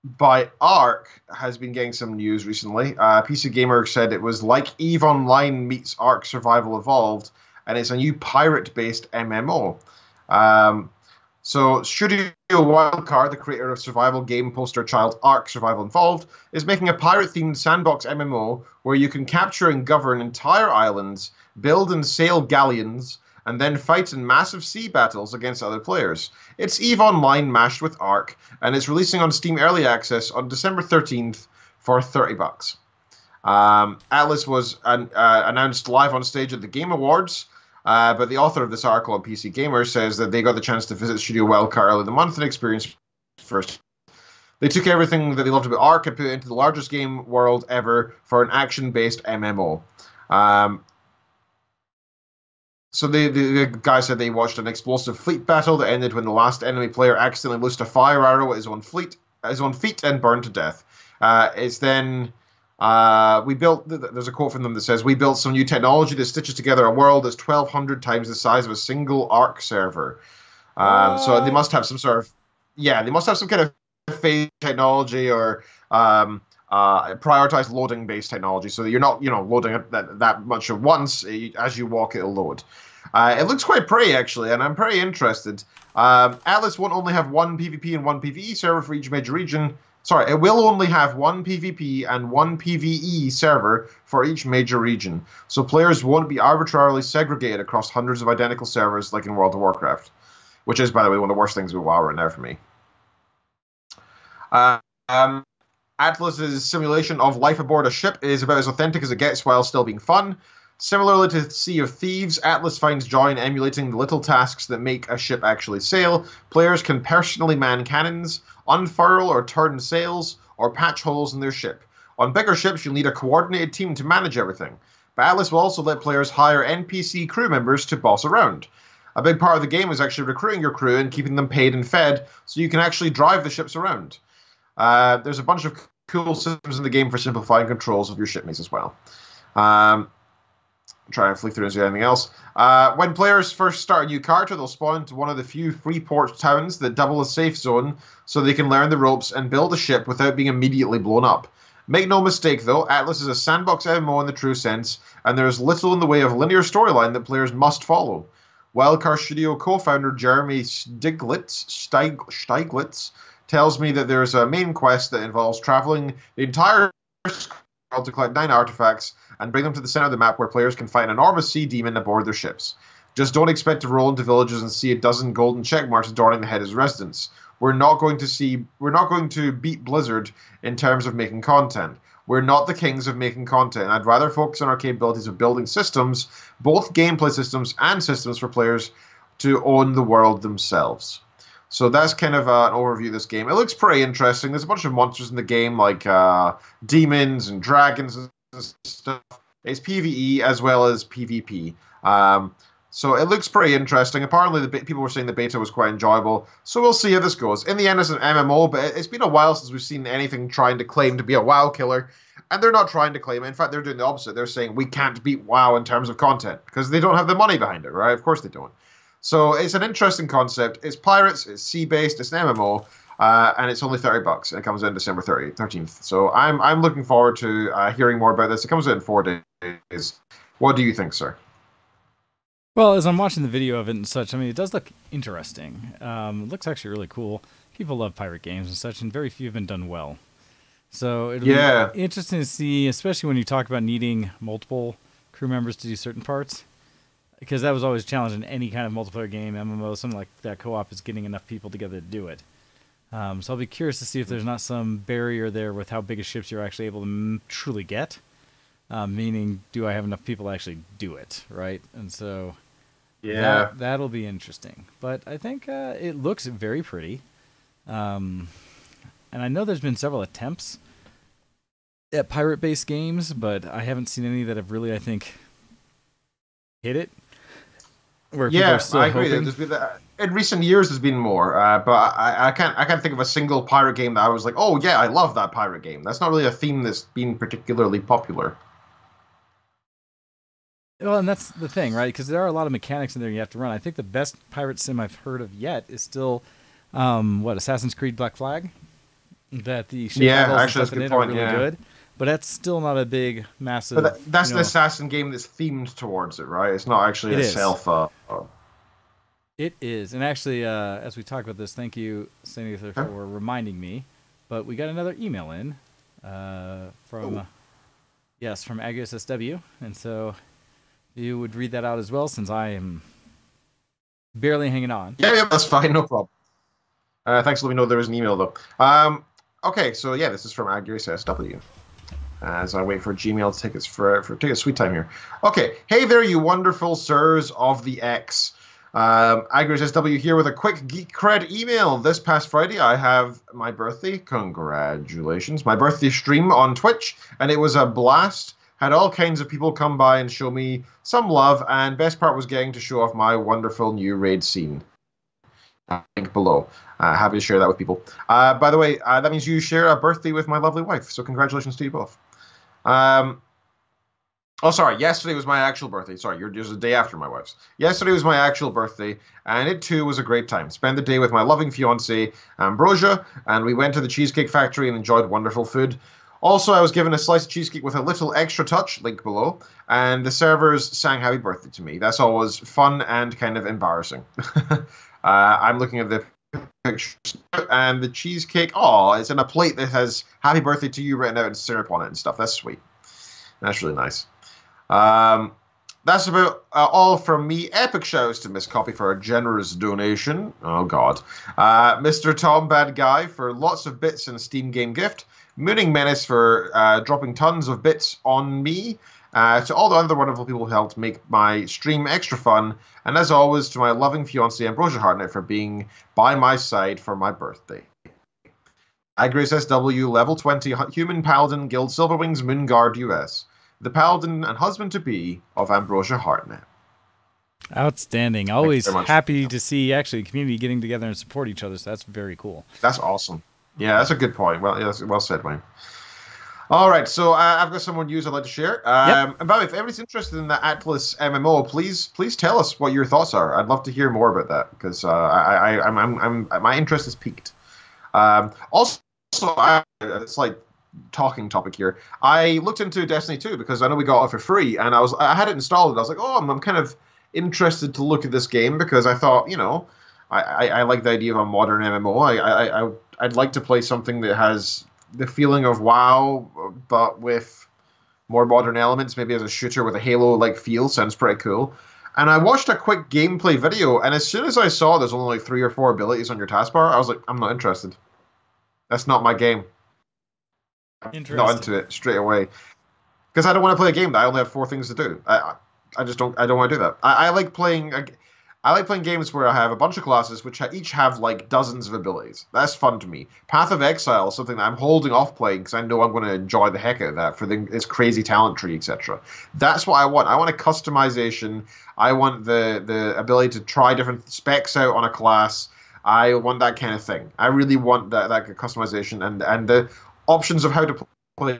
by Ark has been getting some news recently. PC Gamer said it was like EVE Online meets Ark Survival Evolved, and it's a new pirate-based MMO. So Studio Wildcard, the creator of survival game poster child Ark Survival Evolved, is making a pirate-themed sandbox MMO where you can capture and govern entire islands, build and sail galleons, and then fight in massive sea battles against other players. It's EVE Online mashed with Ark, and it's releasing on Steam Early Access on December 13th for $30. Atlas was announced live on stage at the Game Awards, but the author of this article on PC Gamer says that they got the chance to visit Studio Wildcard earlier in the month and experience first. They took everything that they loved about Ark and put it into the largest game world ever for an action-based MMO. So the guy said they watched an explosive fleet battle that ended when the last enemy player accidentally loosed a fire arrow at his own feet and burned to death. It's then... we built, there's a quote from them that says, "We built some new technology that stitches together a world that's 1,200 times the size of a single Ark server." So they must have some sort of, they must have some kind of phase technology or prioritized loading-based technology, so that you're not, loading that much at once. As you walk, it'll load. It looks quite pretty, actually, and I'm pretty interested. Atlas won't only have one PvP and one PvE server for each major region. Sorry, it will only have one PvP and one PvE server for each major region, so players won't be arbitrarily segregated across hundreds of identical servers like in World of Warcraft, which is, by the way, one of the worst things with WoW right now for me. Atlas's simulation of life aboard a ship is about as authentic as it gets while still being fun. Similarly to Sea of Thieves, Atlas finds joy in emulating the little tasks that make a ship actually sail. Players can personally man cannons, unfurl or turn sails, or patch holes in their ship. On bigger ships, you'll need a coordinated team to manage everything. But Atlas will also let players hire NPC crew members to boss around. A big part of the game is actually recruiting your crew and keeping them paid and fed, so you can actually drive the ships around. There's a bunch of cool systems in the game for simplifying controls of your shipmates as well. Try and flick through and see anything else. When players first start a new character, they'll spawn into one of the few free port towns that double a safe zone so they can learn the ropes and build a ship without being immediately blown up. Make no mistake, though, Atlas is a sandbox MMO in the true sense, and there is little in the way of linear storyline that players must follow. Wildcard Studio co-founder Jeremy Steiglitz tells me that there is a main quest that involves traveling the entire world to collect 9 artifacts and bring them to the center of the map where players can fight an enormous sea demon aboard their ships. Just don't expect to roll into villages and see a dozen golden check marks adorning the head as residents. We're not going to beat Blizzard in terms of making content. We're not the kings of making content. I'd rather focus on our capabilities of building systems, both gameplay systems and systems for players to own the world themselves. So that's kind of an overview of this game. It looks pretty interesting. There's a bunch of monsters in the game, like demons and dragons and stuff. It's PvE as well as PvP. So it looks pretty interesting. Apparently, people were saying the beta was quite enjoyable. So we'll see how this goes. In the end, it's an MMO, but it's been a while since we've seen anything trying to claim to be a WoW killer. And they're not trying to claim it. In fact, they're doing the opposite. They're saying we can't beat WoW in terms of content because they don't have the money behind it, right? Of course they don't. So it's an interesting concept. It's pirates, it's sea-based, it's an MMO, and it's only $30. And it comes out December 13th. So I'm looking forward to hearing more about this. It comes out in 4 days. What do you think, sir? Well, as I'm watching the video of it and such, I mean, it does look interesting. It looks actually really cool. People love pirate games and such, and very few have been done well. So it'll be interesting to see, especially when you talk about needing multiple crew members to do certain parts. Because that was always a challenge in any kind of multiplayer game, MMO, something like that. Co-op is getting enough people together to do it. So I'll be curious to see if there's not some barrier there with how big of ships you're actually able to truly get. Meaning, do I have enough people to actually do it, right? And so that'll be interesting. But I think it looks very pretty. And I know there's been several attempts at pirate-based games, but I haven't seen any that have really, I think, hit it. Where I agree. There's been in recent years, there's been more, but I can't think of a single pirate game that I was like, oh yeah, I love that pirate game. That's not really a theme that's been particularly popular. Well, and that's the thing, right? Because there are a lot of mechanics in there you have to run. I think the best pirate sim I've heard of yet is still, Assassin's Creed Black Flag. That the actually that's a good point. Really good. But that's still not a big, massive... But that's an assassin game that's themed towards it, right? It's not actually It is. And actually, as we talk about this, thank you, Sanither, for reminding me. But we got another email in from Agrius SW. And so you would read that out as well, since I am barely hanging on. Yeah, that's fine. No problem. Thanks for letting me know there was an email, though. Okay, so yeah, this is from Agrius SW. As I wait for Gmail to take a sweet time here. Okay, hey there, you wonderful sirs of the X. Agrius SW here with a quick Geek Cred email. This past Friday, I have my birthday. Congratulations. My birthday stream on Twitch, and it was a blast. Had all kinds of people come by and show me some love, and best part was getting to show off my wonderful new raid scene. Link below. Happy to share that with people. By the way, that means you share a birthday with my lovely wife, so congratulations to you both. Sorry, yesterday was my actual birthday. Sorry, yours is the day after my wife's. Yesterday was my actual birthday, and it too was a great time. Spent the day with my loving fiancée, Ambrosia, and we went to the Cheesecake Factory and enjoyed wonderful food. Also, I was given a slice of cheesecake with a little extra touch, link below, and the servers sang happy birthday to me. That's always fun and kind of embarrassing. I'm looking at the pictures, and the cheesecake, it's in a plate that has happy birthday to you written out in syrup on it and stuff. That's sweet. That's really nice. That's about all from me. Epic shouts to Miss Copy for a generous donation. Oh, God. Mr. Tom Bad Guy for lots of bits and Steam Game Gift. Mooning Menace for dropping tons of bits on me. To all the other wonderful people who helped make my stream extra fun. And as always, to my loving fiancée, Ambrosia Hartnett, for being by my side for my birthday. Agrius SW, level 20, Human Paladin, Guild Silverwings, Moonguard US. The Paladin and husband-to-be of Ambrosia Hartnett. Outstanding. Always happy to see, actually, community getting together and support each other, so that's very cool. That's awesome. Yeah, that's a good point. Well said, Wayne. All right, so I've got some more news I'd like to share. And by the way, if everybody's interested in the Atlas MMO, please tell us what your thoughts are. I'd love to hear more about that, because my interest is piqued. Also, it's like talking topic here. I looked into Destiny 2 because I know we got it for free, and I had it installed, and I was like, I'm kind of interested to look at this game, because I thought, I like the idea of a modern MMO. I'd like to play something that has the feeling of WoW, but with more modern elements, maybe as a shooter with a Halo-like feel. Sounds pretty cool. And I watched a quick gameplay video, and as soon as I saw there's only like 3 or 4 abilities on your taskbar, I was like, I'm not interested. That's not my game. not into it straight away because I don't want to play a game that I only have 4 things to do. I just don't. I don't want to do that. I like playing. I like playing games where I have a bunch of classes which each have like dozens of abilities. That's fun to me. Path of Exile is something that I'm holding off playing because I know I'm going to enjoy the heck out of that for its crazy talent tree, etc. That's what I want. I want a customization. I want the ability to try different specs out on a class. I want that kind of thing. I really want that customization and the options of how to play.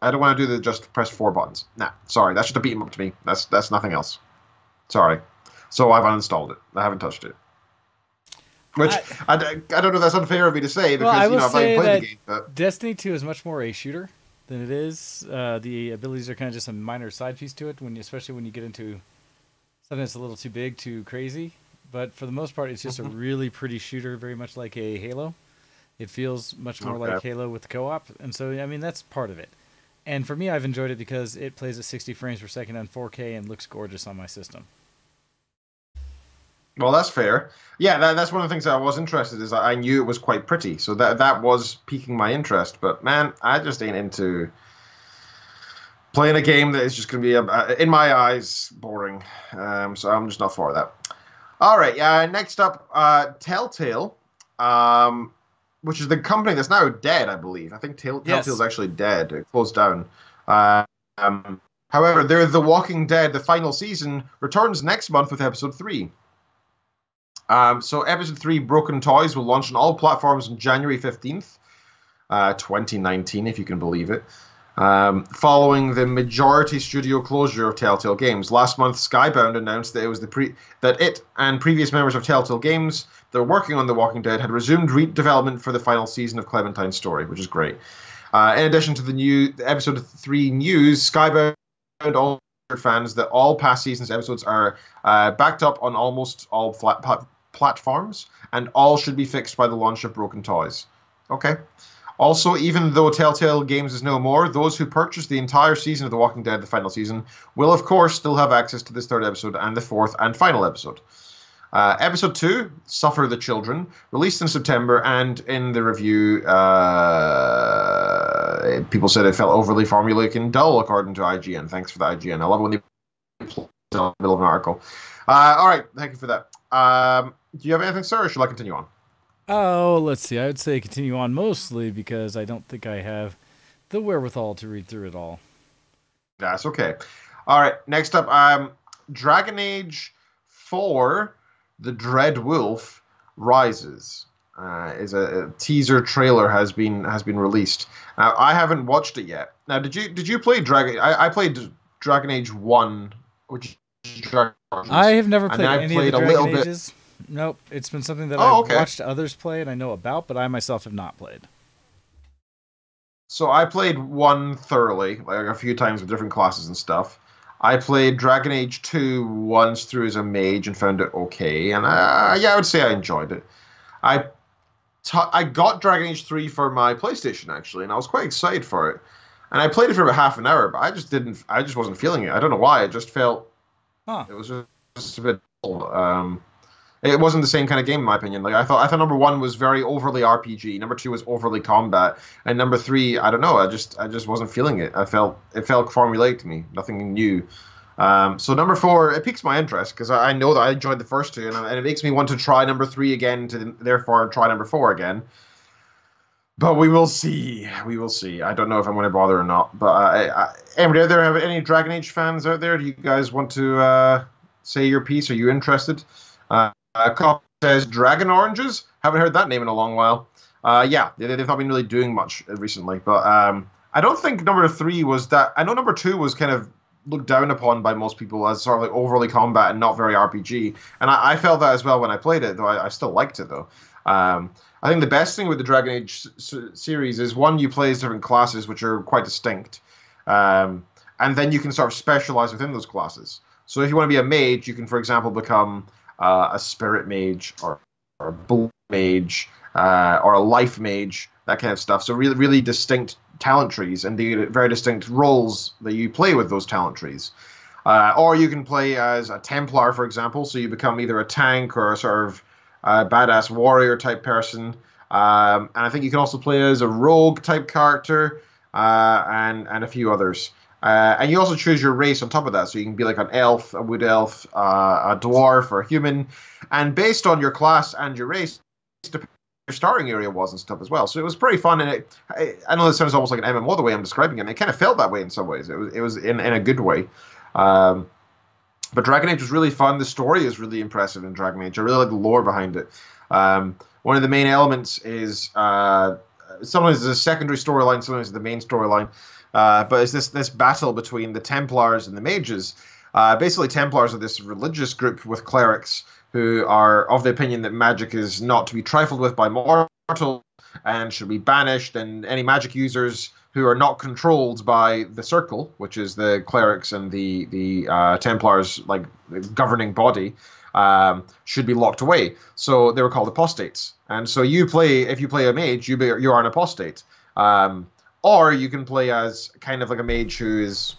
I don't want to do the just press 4 buttons. Nah, sorry. That's just a beat 'em up to me. That's nothing else. Sorry. So I've uninstalled it. I haven't touched it. Which, I don't know if that's unfair of me to say, because, I've already played the game. But Destiny 2 is much more a shooter than it is. The abilities are kind of just a minor side piece to it, especially when you get into something that's a little too big, too crazy. But for the most part, it's just a really pretty shooter, very much like a Halo. It feels much more like Halo with the co-op. And so, I mean, that's part of it. And for me, I've enjoyed it because it plays at 60 frames per second on 4K and looks gorgeous on my system. Well, that's fair. Yeah, that's one of the things that I was interested in, is I knew it was quite pretty. So that was piquing my interest. But, man, I just ain't into playing a game that is just going to be, in my eyes, boring. So I'm just not for that. All right, next up, Telltale, which is the company that's now dead, I believe. I think Telltale's actually dead. It closed down. However, The Walking Dead, the final season, returns next month with episode 3. So episode 3, Broken Toys, will launch on all platforms on January 15th, 2019, if you can believe it. Following the majority studio closure of Telltale Games. Last month, Skybound announced that it and previous members of Telltale Games that were working on The Walking Dead had resumed development for the final season of Clementine's story, which is great. In addition to the new episode 3 news, Skybound also assured fans that all past seasons episodes are backed up on almost all platforms, and all should be fixed by the launch of Broken Toys. Okay. Also, even though Telltale Games is no more, those who purchased the entire season of The Walking Dead, the final season, will of course still have access to this 3rd episode and the 4th and final episode. Episode 2, Suffer the Children, released in September, and in the review, people said it felt overly formulaic and dull, according to IGN. Thanks for the IGN. I love it when they play in the middle of an article. All right, thank you for that. Do you have anything, sir, or should I continue on? Oh, let's see. I would say continue on mostly because I don't think I have the wherewithal to read through it all. That's okay. All right, next up, Dragon Age 4, The Dread Wolf Rises. Is a teaser trailer has been released. Now, I haven't watched it yet. Now, did you play Dragon? I played Dragon Age 1, which is Dragon Age. I have never played any of the Dragon Ages. Nope, it's been something that I've watched others play and I know about, but I myself have not played. So I played 1 thoroughly, like a few times with different classes and stuff. I played Dragon Age 2 once through as a mage and found it okay, and I would say I enjoyed it. I got Dragon Age 3 for my PlayStation actually, and I was quite excited for it. And I played it for about half an hour, but I just wasn't feeling it. I don't know why. It just felt it was just a bit dull. It wasn't the same kind of game, in my opinion. Like I thought number 1 was very overly RPG. Number 2 was overly combat, and number 3, I don't know. I just wasn't feeling it. It felt formulaic to me, nothing new. So number 4, it piques my interest because I know that I enjoyed the first 2, and it makes me want to try number 3 again, to therefore try number 4 again. But we will see. We will see. I don't know if I'm going to bother or not. But anybody out there have any Dragon Age fans out there? Do you guys want to say your piece? Are you interested? Cop says Dragon Oranges. Haven't heard that name in a long while. Yeah, they've not been really doing much recently. But I don't think number 3 was that. I know number 2 was kind of looked down upon by most people as sort of like overly combat and not very RPG. And I felt that as well when I played it, though I still liked it, though. I think the best thing with the Dragon Age series is, one, you play as different classes, which are quite distinct. And then you can sort of specialize within those classes. So if you want to be a mage, you can, for example, become a spirit mage or a bull mage or a life mage, that kind of stuff. So really, really distinct talent trees and the very distinct roles that you play with those talent trees. Or you can play as a Templar, for example, so you become either a tank or a sort of badass warrior type person. And I think you can also play as a rogue type character. and a few others. And you also choose your race on top of that, so you can be like an elf, a wood elf, a dwarf, or a human, and based on your class and your race, your starting area was and stuff as well. So it was pretty fun, and I know this sounds almost like an MMO the way I'm describing it, and it kind of felt that way in some ways. It was in a good way. But Dragon Age was really fun. The story is really impressive in Dragon Age. I really like the lore behind it. One of the main elements is sometimes there's a secondary storyline, sometimes the main storyline. But it's this battle between the Templars and the mages. Basically, Templars are this religious group with clerics who are of the opinion that magic is not to be trifled with by mortals and should be banished, and any magic users who are not controlled by the Circle, which is the clerics and the Templars, like governing body, should be locked away. So they were called apostates. And so if you play a mage, you are an apostate. Or you can play as kind of like a mage who's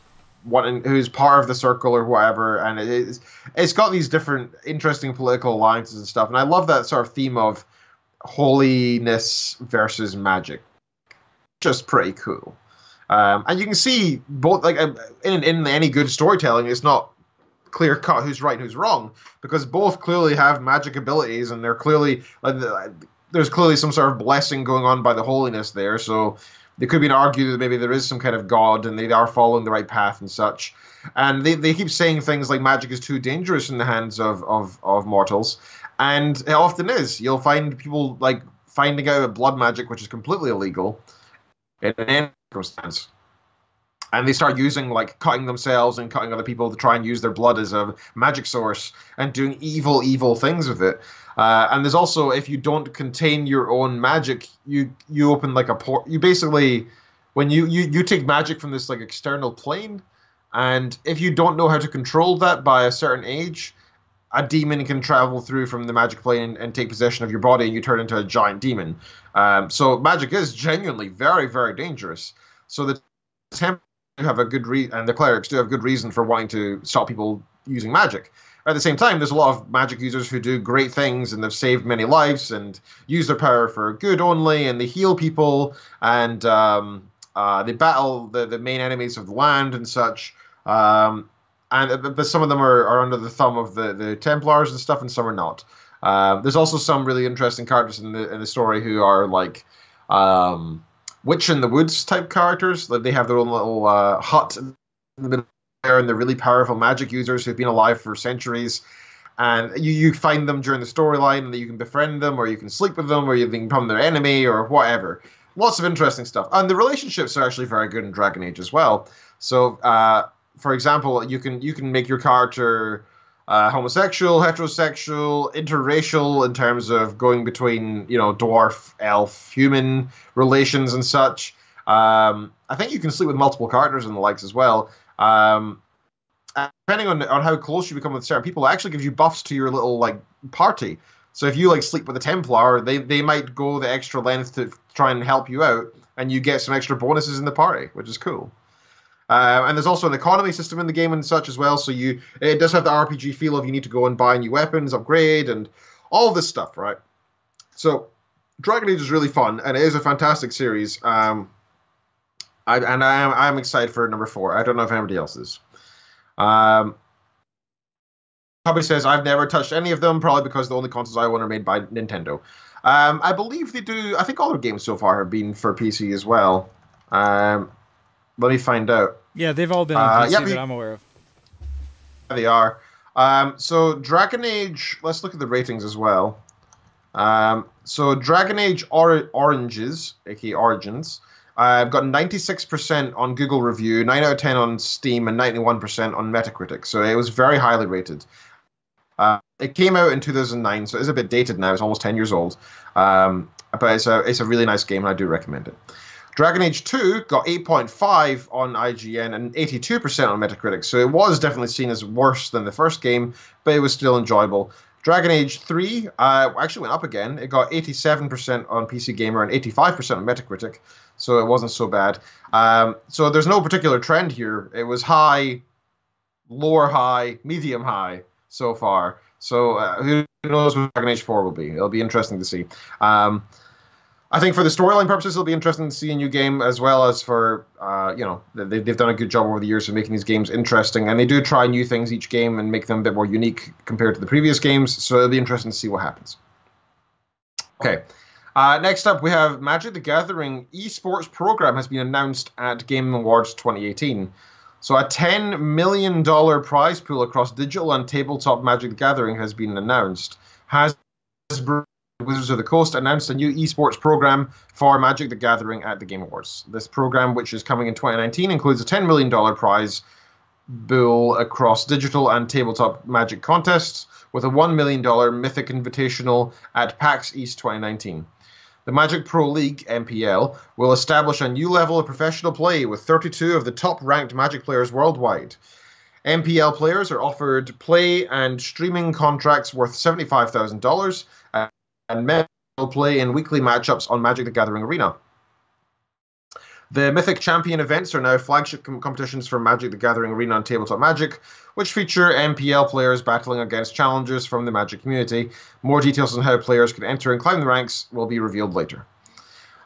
part of the Circle or whatever, and it's got these different interesting political alliances and stuff. And I love that sort of theme of holiness versus magic. Just pretty cool. And you can see both, like in any good storytelling, it's not clear cut who's right and who's wrong, because both clearly have magic abilities, and they're clearly there's clearly some sort of blessing going on by the holiness there. So there could be an argument that maybe there is some kind of god and they are following the right path and such. And they keep saying things like magic is too dangerous in the hands of mortals. And it often is. You'll find people like finding out about blood magic, which is completely illegal in any circumstance. And they start using, like, cutting themselves and cutting other people to try and use their blood as a magic source and doing evil things with it. And there's also, if you don't contain your own magic, you open, like, a port. You basically, when you take magic from this, like, external plane, and if you don't know how to control that by a certain age, a demon can travel through from the magic plane and take possession of your body, and you turn into a giant demon. So magic is genuinely very, very dangerous. So the Templars have a good and the clerics do have good reason for wanting to stop people using magic. At the same time, there's a lot of magic users who do great things, and they've saved many lives and use their power for good only, and they heal people, and they battle the main enemies of the land and such. But some of them are under the thumb of the Templars and stuff, and some are not. There's also some really interesting characters in the story who are like Witch in the Woods type characters. Like, they have their own little hut in the middle there, and they're really powerful magic users who've been alive for centuries. And you find them during the storyline, and you can befriend them, or you can sleep with them, or you can become their enemy, or whatever. Lots of interesting stuff. And the relationships are actually very good in Dragon Age as well. So, for example, you can make your character homosexual, heterosexual, interracial in terms of going between, dwarf, elf, human relations and such. I think you can sleep with multiple characters and the likes as well. Depending on how close you become with certain people, it actually gives you buffs to your little party. So if you sleep with a Templar, they might go the extra length to try and help you out, and you get some extra bonuses in the party, which is cool. And there's also an economy system in the game and such as well, so it does have the RPG feel of you need to go and buy new weapons, upgrade, and all this stuff, right? So Dragon Age is really fun, and it is a fantastic series. I'm excited for number 4. I don't know if anybody else is. Hubby says, I've never touched any of them, probably because the only consoles I own are made by Nintendo. I believe they do. I think all their games so far have been for PC as well. Let me find out. Yeah, they've all been on PC that I'm aware of. They are. So Dragon Age, let's look at the ratings as well. So Dragon Age Oranges, aka Origins, I've got 96% on Google Review, 9 out of 10 on Steam, and 91% on Metacritic. So it was very highly rated. It came out in 2009, so it's a bit dated now. It's almost 10 years old. But it's a really nice game, and I do recommend it. Dragon Age 2 got 8.5 on IGN and 82% on Metacritic, so it was definitely seen as worse than the first game, but it was still enjoyable. Dragon Age 3 actually went up again. It got 87% on PC Gamer and 85% on Metacritic, so it wasn't so bad. So there's no particular trend here. It was high, lower high, medium high so far. So who knows what Dragon Age 4 will be. It'll be interesting to see. I think for the storyline purposes, it'll be interesting to see a new game, as well as for, they've done a good job over the years of making these games interesting, and they do try new things each game and make them a bit more unique compared to the previous games, so it'll be interesting to see what happens. Okay, next up we have Magic the Gathering esports program has been announced at Game Awards 2018. So a $10 million prize pool across digital and tabletop Magic the Gathering has been announced. Wizards of the Coast announced a new esports program for Magic the Gathering at the Game Awards. This program, which is coming in 2019, includes a $10 million prize pool across digital and tabletop Magic contests, with a $1 million Mythic Invitational at PAX East 2019. The Magic Pro League, MPL, will establish a new level of professional play with 32 of the top-ranked Magic players worldwide. MPL players are offered play and streaming contracts worth $75,000, and men will play in weekly matchups on Magic the Gathering Arena. The Mythic Champion events are now flagship competitions for Magic the Gathering Arena and Tabletop Magic, which feature MPL players battling against challengers from the Magic community. More details on how players can enter and climb the ranks will be revealed later.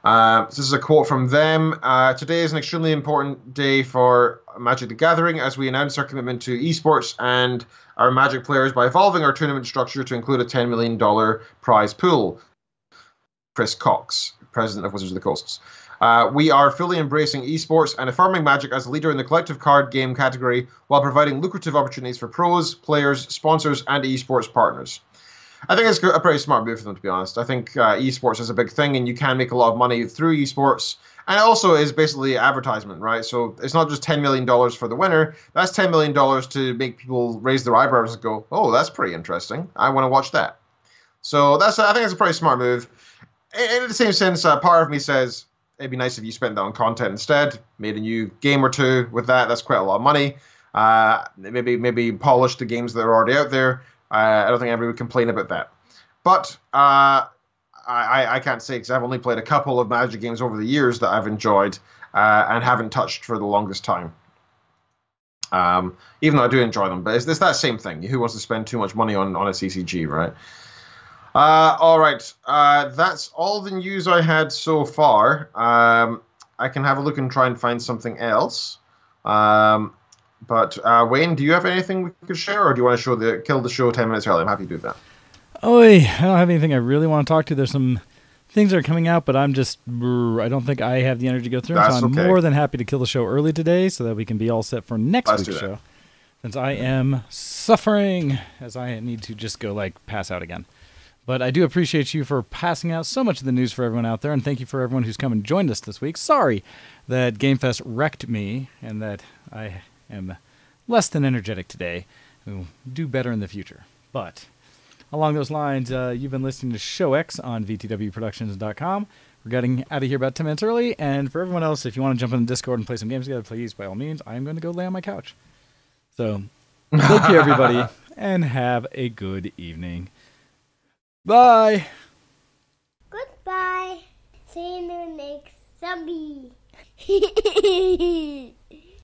This is a quote from them. Today is an extremely important day for Magic the Gathering as we announce our commitment to esports and our Magic players by evolving our tournament structure to include a $10 million prize pool. Chris Cox, president of Wizards of the Coast. We are fully embracing esports and affirming Magic as a leader in the collective card game category while providing lucrative opportunities for pros, players, sponsors, and esports partners. I think it's a pretty smart move for them, to be honest. I think esports is a big thing, and you can make a lot of money through esports. And it also is basically advertisement, right? So it's not just $10 million for the winner. That's $10 million to make people raise their eyebrows and go, oh, that's pretty interesting. I want to watch that. So I think it's a pretty smart move. In the same sense, part of me says, it'd be nice if you spent that on content instead, made a new game or two with that. That's quite a lot of money. Maybe polish the games that are already out there. I don't think anybody would complain about that. But I can't say, because I've only played a couple of Magic games over the years that I've enjoyed and haven't touched for the longest time. Even though I do enjoy them. But it's that same thing. Who wants to spend too much money on a CCG, right? All right. That's all the news I had so far. I can have a look and try and find something else. But Wayne, do you have anything we could share, or do you want to kill the show 10 minutes early? I'm happy to do that. Oh, I don't have anything I really want to talk to. There's some things that are coming out, but I don't think I have the energy to go through them. So I'm more than happy to kill the show early today so that we can be all set for next week's show. Since I am suffering as I need to just go pass out again. But I do appreciate you for passing out so much of the news for everyone out there, and thank you for everyone who's come and joined us this week. Sorry that GameFest wrecked me and that I am less than energetic today. We'll do better in the future. But along those lines, you've been listening to Show X on VTWProductions.com. We're getting out of here about 10 minutes early, and for everyone else, if you want to jump in the Discord and play some games together, please, by all means, I am going to go lay on my couch. So, thank you, everybody, and have a good evening. Bye. Goodbye. See you next zombie.